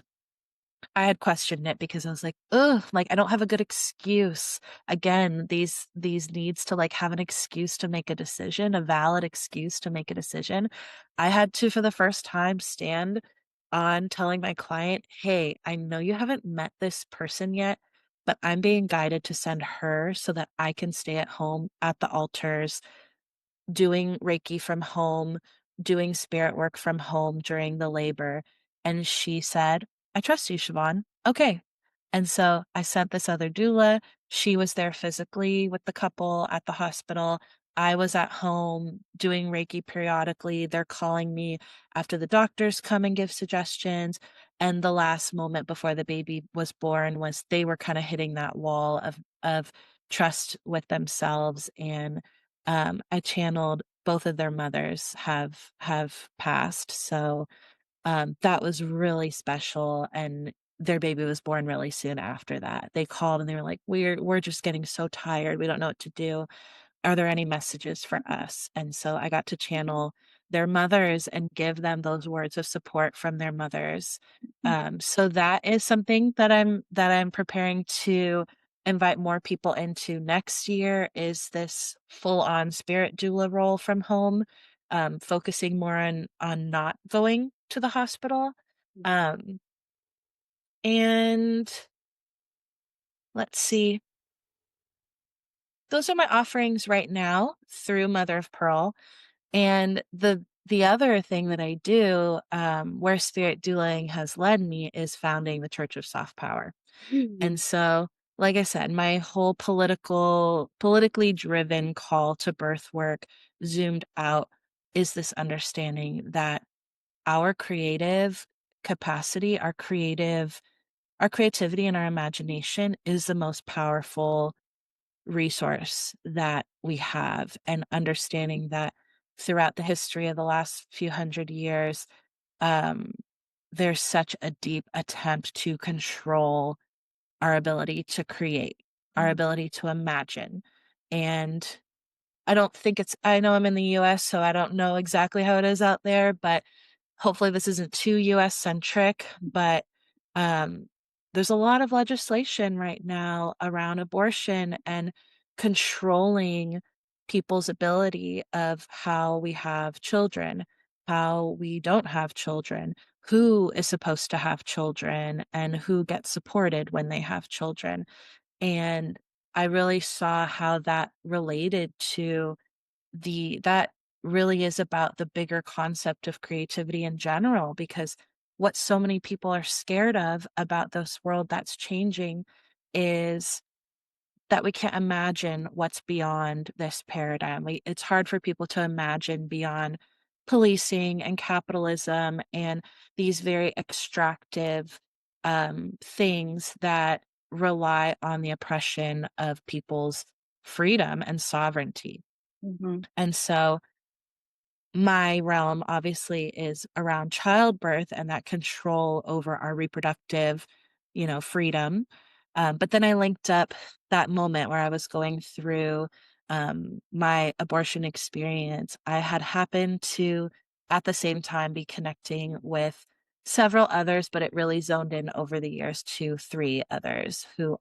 I had questioned it because I was like, "Ugh, like, I don't have a good excuse." Again, these needs to, like, have an excuse to make a decision, a valid excuse to make a decision. I had to, for the first time, stand on telling my client, "Hey, I know you haven't met this person yet, but I'm being guided to send her so that I can stay at home at the altars doing Reiki from home, doing spirit work from home during the labor." And she said, "I trust you, Siobhan." Okay. And so I sent this other doula. She was there physically with the couple at the hospital. I was at home doing Reiki periodically. They're calling me after the doctors come and give suggestions. And the last moment before the baby was born was they were kind of hitting that wall of trust with themselves. And I channeled both of their mothers have passed, so, that was really special, and their baby was born really soon after that. They called and they were like, "We're just getting so tired, we don't know what to do. Are there any messages for us?" And so I got to channel their mothers and give them those words of support from their mothers. So that is something that I'm preparing to invite more people into next year is this full-on spirit doula role from home, focusing more on not going to the hospital. Um, and let's see, those are my offerings right now through Mother of Pearl. And the other thing that I do, where spirit doulaing has led me is founding the Church of Soft Power. And so, like I said, my whole politically driven call to birth work zoomed out is this understanding that our creative capacity, our creativity and our imagination is the most powerful resource that we have, and understanding that throughout the history of the last few hundred years, um, there's such a deep attempt to control our ability to create, our ability to imagine. And I know I'm in the US, so I don't know exactly how it is out there, but hopefully this isn't too US centric. But um, there's a lot of legislation right now around abortion and controlling people's ability of how we have children, how we don't have children, who is supposed to have children, and who gets supported when they have children. And I really saw how that related to that really is about the bigger concept of creativity in general, because what so many people are scared of about this world that's changing is that we can't imagine what's beyond this paradigm. It's hard for people to imagine beyond policing and capitalism and these very extractive things that rely on the oppression of people's freedom and sovereignty. And so my realm obviously is around childbirth and that control over our reproductive, freedom. But then I linked up that moment where I was going through my abortion experience. I had happened to, at the same time, be connecting with several others, but it really zoned in over the years to three others who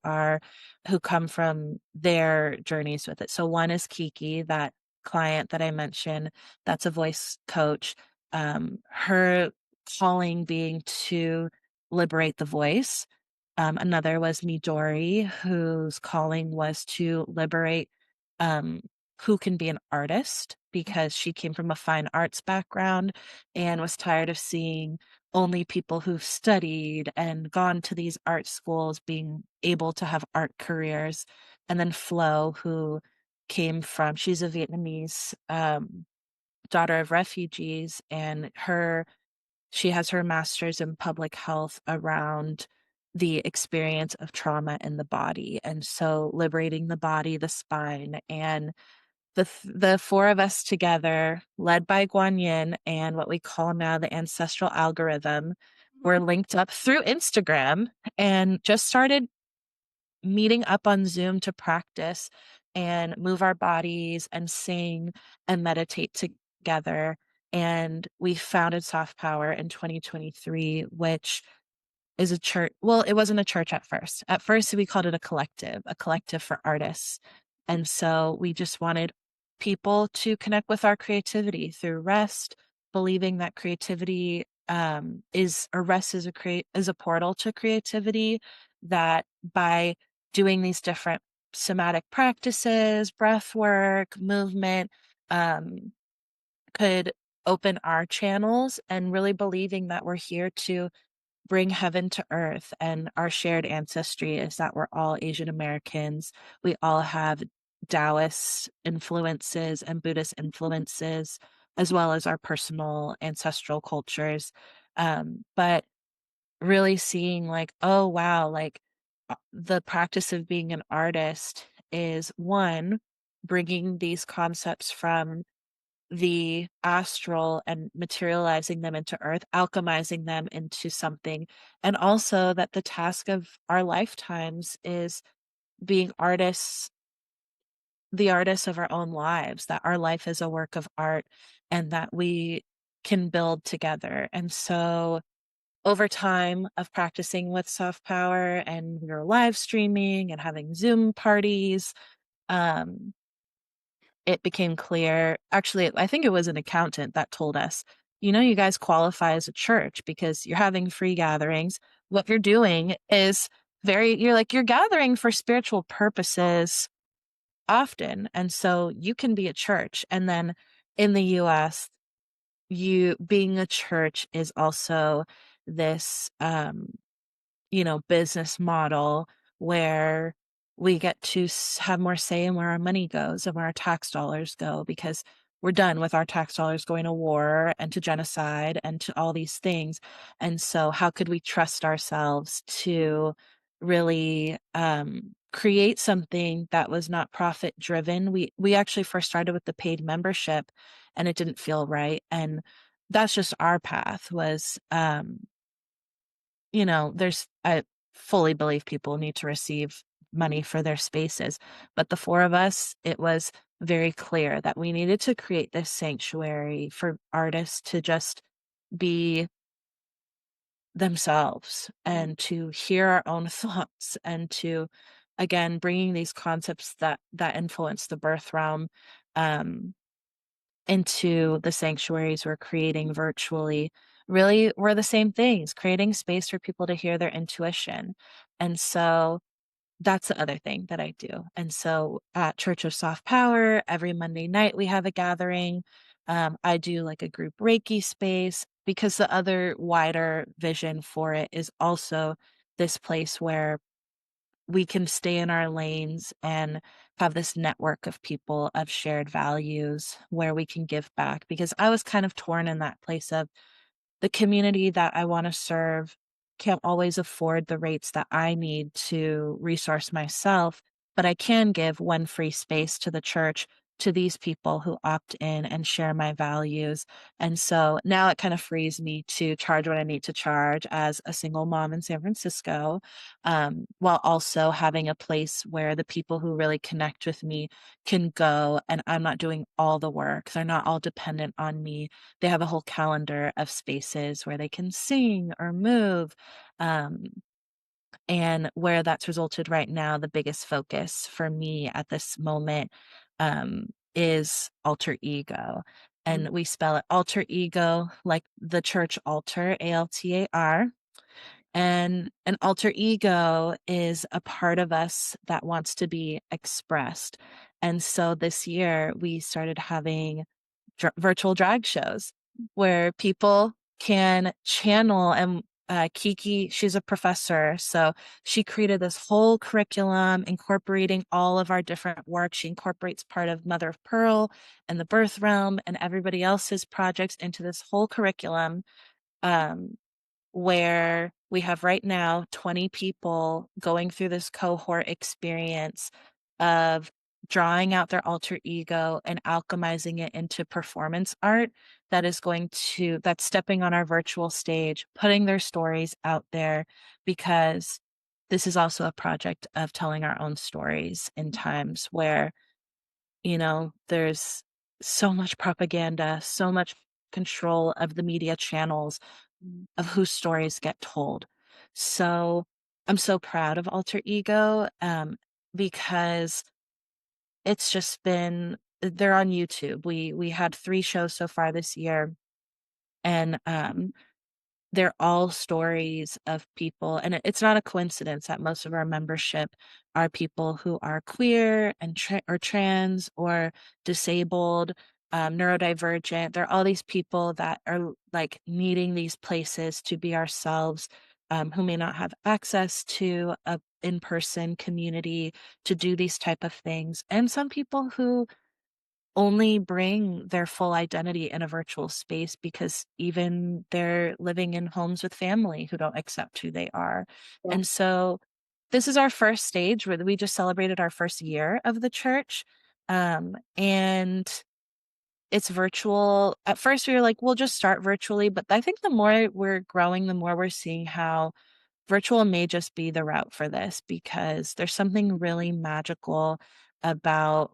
come from their journeys with it. So one is Kiki, that client that I mentioned, that's a voice coach. Her calling being to liberate the voice. Another was Midori, whose calling was to liberate um, who can be an artist, because she came from a fine arts background and was tired of seeing only people who've studied and gone to these art schools being able to have art careers. And then Flo, who she's a Vietnamese daughter of refugees, and she has her master's in public health around the experience of trauma in the body. And so liberating the body, the spine, and the four of us together, led by Guan Yin and what we call now the ancestral algorithm, were linked up through Instagram and just started meeting up on Zoom to practice and move our bodies and sing and meditate together. And we founded Soft Power in 2023, which is a church. Well, it wasn't a church at first. At first, we called it a collective for artists. And so we just wanted people to connect with our creativity through rest, believing that creativity is or rest is a portal to creativity, that by doing these different somatic practices, breath work, movement, um, could open our channels, and really believing that we're here to bring heaven to earth. And our shared ancestry is that we're all Asian Americans. We all have Taoist influences and Buddhist influences, as well as our personal ancestral cultures. But really seeing like, oh, wow, like the practice of being an artist is one, bringing these concepts from the astral and materializing them into earth, alchemizing them into something. And also that the task of our lifetimes is being artists, the artists of our own lives, that our life is a work of art and that we can build together. And so over time of practicing with soft power, and we were live streaming and having Zoom parties, um, it became clear. Actually, I think it was an accountant that told us, you guys qualify as a church because you're having free gatherings. What you're doing is you're gathering for spiritual purposes often. And so you can be a church. And then in the US, you being a church is also this business model where we get to have more say in where our money goes and where our tax dollars go, because we're done with our tax dollars going to war and to genocide and to all these things. And so how could we trust ourselves to really create something that was not profit driven? We actually first started with the paid membership, and it didn't feel right. And that's just our path was I fully believe people need to receive money for their spaces. But the four of us, it was very clear that we needed to create this sanctuary for artists to just be themselves and to hear our own thoughts, and to, again, bringing these concepts that influence the birth realm um, into the sanctuaries we're creating virtually. Really were the same things, creating space for people to hear their intuition. And so that's the other thing that I do. And so at Church of Soft Power, every Monday night we have a gathering. I do like a group Reiki space, because the other wider vision for it is also this place where we can stay in our lanes and have this network of people of shared values where we can give back. Because I was kind of torn in that place of, the community that I want to serve can't always afford the rates that I need to resource myself, but I can give one free space to the church, to these people who opt in and share my values. And so now it kind of frees me to charge what I need to charge as a single mom in San Francisco, while also having a place where the people who really connect with me can go, and I'm not doing all the work. They're not all dependent on me. They have a whole calendar of spaces where they can sing or move. Um, and where that's resulted right now, the biggest focus for me at this moment is alter ego. And we spell it alter ego like the church altar, ALTAR. And an alter ego is a part of us that wants to be expressed. And so this year we started having virtual drag shows where people can channel. And Kiki, she's a professor, so she created this whole curriculum incorporating all of our different work. She incorporates part of Mother of Pearl and the birth realm and everybody else's projects into this whole curriculum, um, where we have right now 20 people going through this cohort experience of drawing out their alter ego and alchemizing it into performance art that's stepping on our virtual stage, putting their stories out there, because this is also a project of telling our own stories in times where, there's so much propaganda, so much control of the media channels of whose stories get told. so I'm so proud of Alter Ego, because it's just been they're on YouTube. We had 3 shows so far this year, and, they're all stories of people, and it's not a coincidence that most of our membership are people who are queer and or trans or disabled, neurodivergent. There are all these people that are like needing these places to be ourselves, who may not have access to a in-person community to do these type of things, and some people who only bring their full identity in a virtual space because even they're living in homes with family who don't accept who they are. Yeah. And so this is our first stage where we just celebrated our first year of the church. And it's virtual. At first we were like, we'll just start virtually, but I think the more we're growing, the more we're seeing how virtual may just be the route for this, because there's something really magical about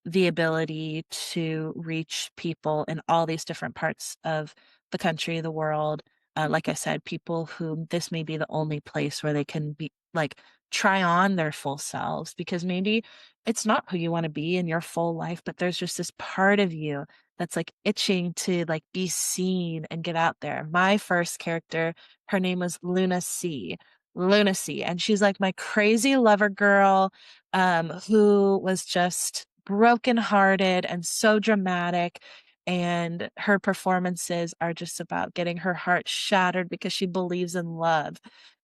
the ability to reach people in all these different parts of the country, the world. Like I said, people who this may be the only place where they can be like try on their full selves, because maybe it's not who you want to be in your full life, but there's just this part of you that's like itching to like be seen and get out there. My first character, her name was Lunacy, and she's like my crazy lover girl, who was just brokenhearted and so dramatic. And her performances are just about getting her heart shattered because she believes in love.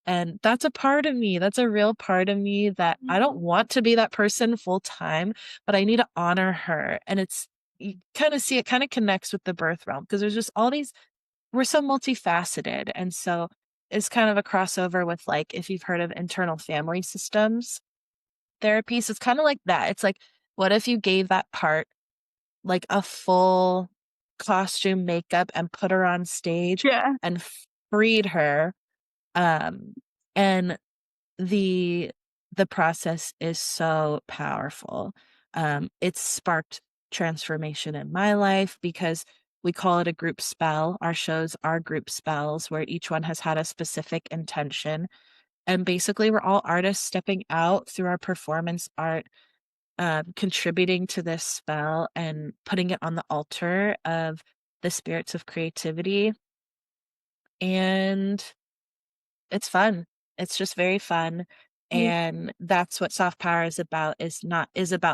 And that's a part of me. That's a real part of me that I don't want to be that person full time, but I need to honor her. And it's, you kind of see it kind of connects with the birth realm because there's just all these, we're so multifaceted. And so it's kind of a crossover with like, if you've heard of internal family systems therapies, it's kind of like that. It's like, what if you gave that part like a full costume makeup and put her on stage Yeah. and freed her? Um, and the the process is so powerful. It's sparked transformation in my life because we call it a group spell. Our shows are group spells where each one has had a specific intention. And basically, we're all artists stepping out through our performance art, contributing to this spell and putting it on the altar of the spirits of creativity. And it's fun. It's just very fun. And that's what soft power is about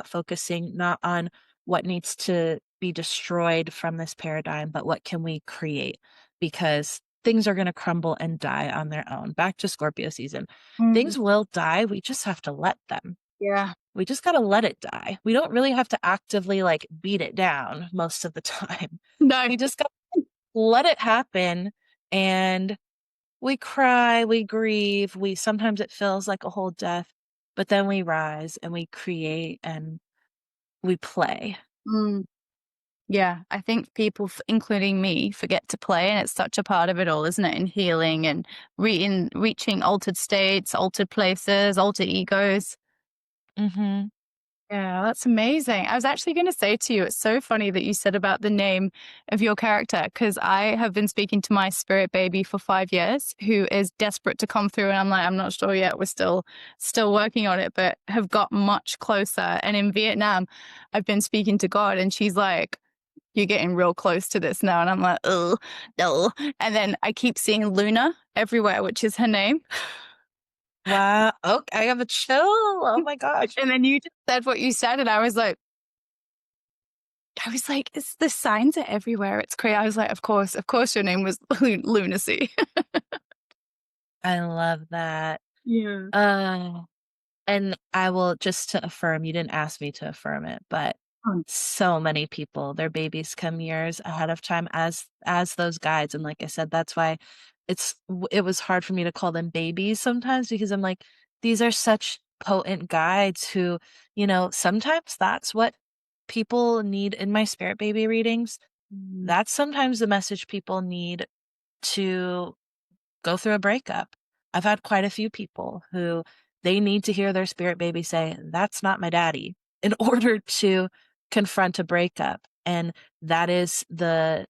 focusing not on what needs to be destroyed from this paradigm, but what can we create? Because things are going to crumble and die on their own. Back to Scorpio season. Mm. Things will die. We just have to let them. Yeah. We just got to let it die. We don't really have to actively like beat it down most of the time. No. We just got to let it happen, and we cry, we grieve, we sometimes it feels like a whole death, but then we rise and we create and we play. Mm. Yeah, I think people, including me, forget to play, and it's such a part of it all, isn't it? In healing and reaching altered states, altered places, alter egos. Mhm. Yeah, that's amazing. I was actually going to say to you, it's so funny that you said about the name of your character, because I have been speaking to my spirit baby for 5 years, who is desperate to come through, and I'm like, I'm not sure yet. We're still working on it, but have got much closer. And in Vietnam, I've been speaking to God, and she's like, you're getting real close to this now. And I'm like, oh, no. And then I keep seeing Luna everywhere, which is her name. Wow. Okay, I have a chill. Oh my gosh. And then you just said what you said, and I was like, it's the signs are everywhere. It's crazy. I was like, of course your name was Lunacy. I love that. Yeah. And I will, just to affirm, you didn't ask me to affirm it, but Oh. so many people, their babies come years ahead of time as those guides. And like I said, that's why it was hard for me to call them babies sometimes, because I'm like, these are such potent guides who, sometimes that's what people need in my spirit baby readings. That's sometimes the message people need to go through a breakup. I've had quite a few people who they need to hear their spirit baby say, "That's not my daddy," in order to confront a breakup. And that is the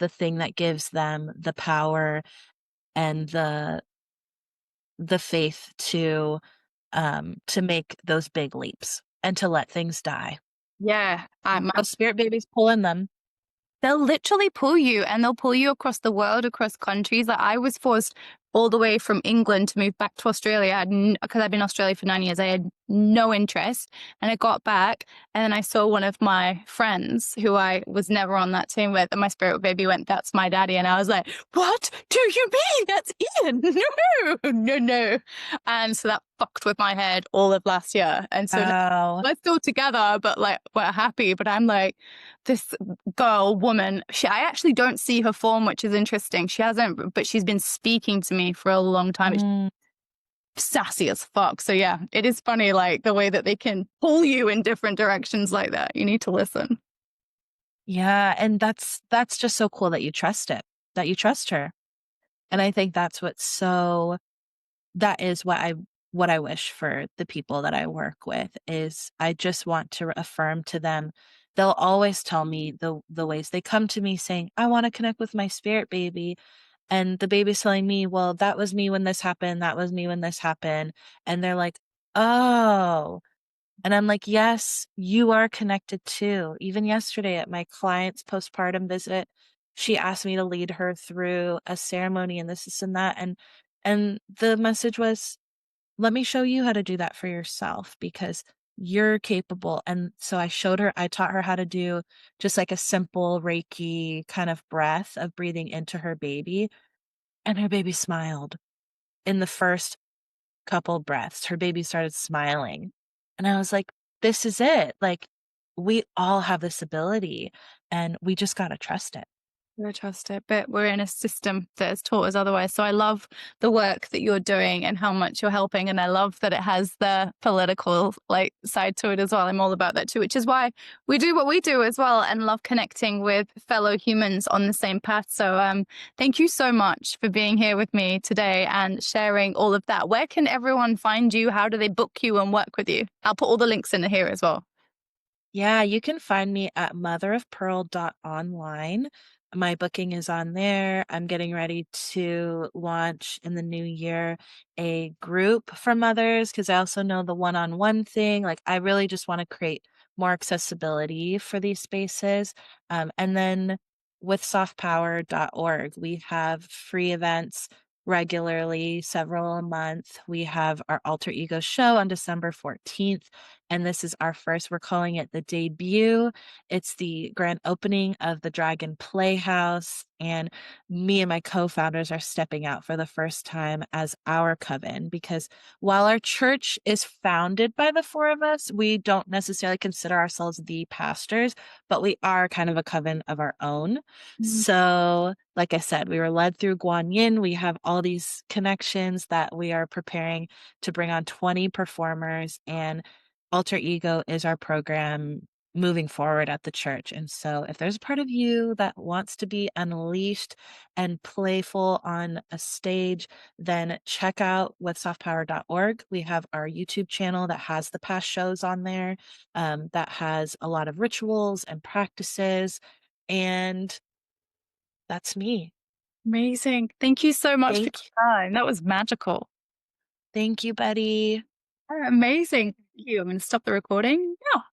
thing that gives them the power and the faith to make those big leaps and to let things die. Yeah. Those spirit babies pulling them. They'll literally pull you, and they'll pull you across the world, across countries. Like I was forced all the way from England to move back to Australia because I've been in Australia for 9 years. I had no interest, and I got back, and then I saw one of my friends who I was never on that team with, and my spirit baby went, "That's my daddy," and I was like, "What do you mean? That's Ian? No." And so that fucked with my head all of last year, and so now we're still together, but like we're happy. But I'm like, this woman, I actually don't see her form, which is interesting. She hasn't, but she's been speaking to me for a long time. Mm. It's sassy as fuck. So yeah, it is funny, like the way that they can pull you in different directions like that. You need to listen. Yeah, and that's just so cool that you trust it, that you trust her. And I think that is what I wish for the people that I work with is I just want to affirm to them. They'll always tell me the ways they come to me saying, "I want to connect with my spirit baby." And the baby's telling me, "Well, that was me when this happened. That was me when this happened." And they're like, "Oh." And I'm like, "Yes, you are connected too." Even yesterday at my client's postpartum visit, she asked me to lead her through a ceremony and this and that. And the message was, let me show you how to do that for yourself because you're capable. And so I taught her how to do just like a simple Reiki kind of breath of breathing into her baby. And her baby smiled in the first couple breaths. Her baby started smiling. And I was like, this is it. Like, we all have this ability and we just got to trust it. We trust it, but we're in a system that has taught us otherwise. So I love the work that you're doing and how much you're helping. And I love that it has the political like side to it as well. I'm all about that too, which is why we do what we do as well and love connecting with fellow humans on the same path. So thank you so much for being here with me today and sharing all of that. Where can everyone find you? How do they book you and work with you? I'll put all the links in here as well. Yeah, you can find me at motherofpearl.online. My booking is on there. I'm getting ready to launch in the new year a group for mothers because I also know the one-on-one thing. Like, I really just want to create more accessibility for these spaces. And then with softpower.org, we have free events regularly, several a month. We have our alter ego show on December 14th. And this is our first, we're calling it the debut. It's the grand opening of the Dragon Playhouse. And me and my co-founders are stepping out for the first time as our coven because while our church is founded by the four of us, we don't necessarily consider ourselves the pastors, but we are kind of a coven of our own. So, like I said, we were led through Guan Yin. We have all these connections that we are preparing to bring on 20 performers, and Alter Ego is our program moving forward at the church. And so, if there's a part of you that wants to be unleashed and playful on a stage, then check out whatsoftpower.org. We have our YouTube channel that has the past shows on there, that has a lot of rituals and practices. And that's me. Amazing. Thank you so much for Thank your time. That was magical. Thank you, Betty. Amazing. Thank you. I'm going to stop the recording now.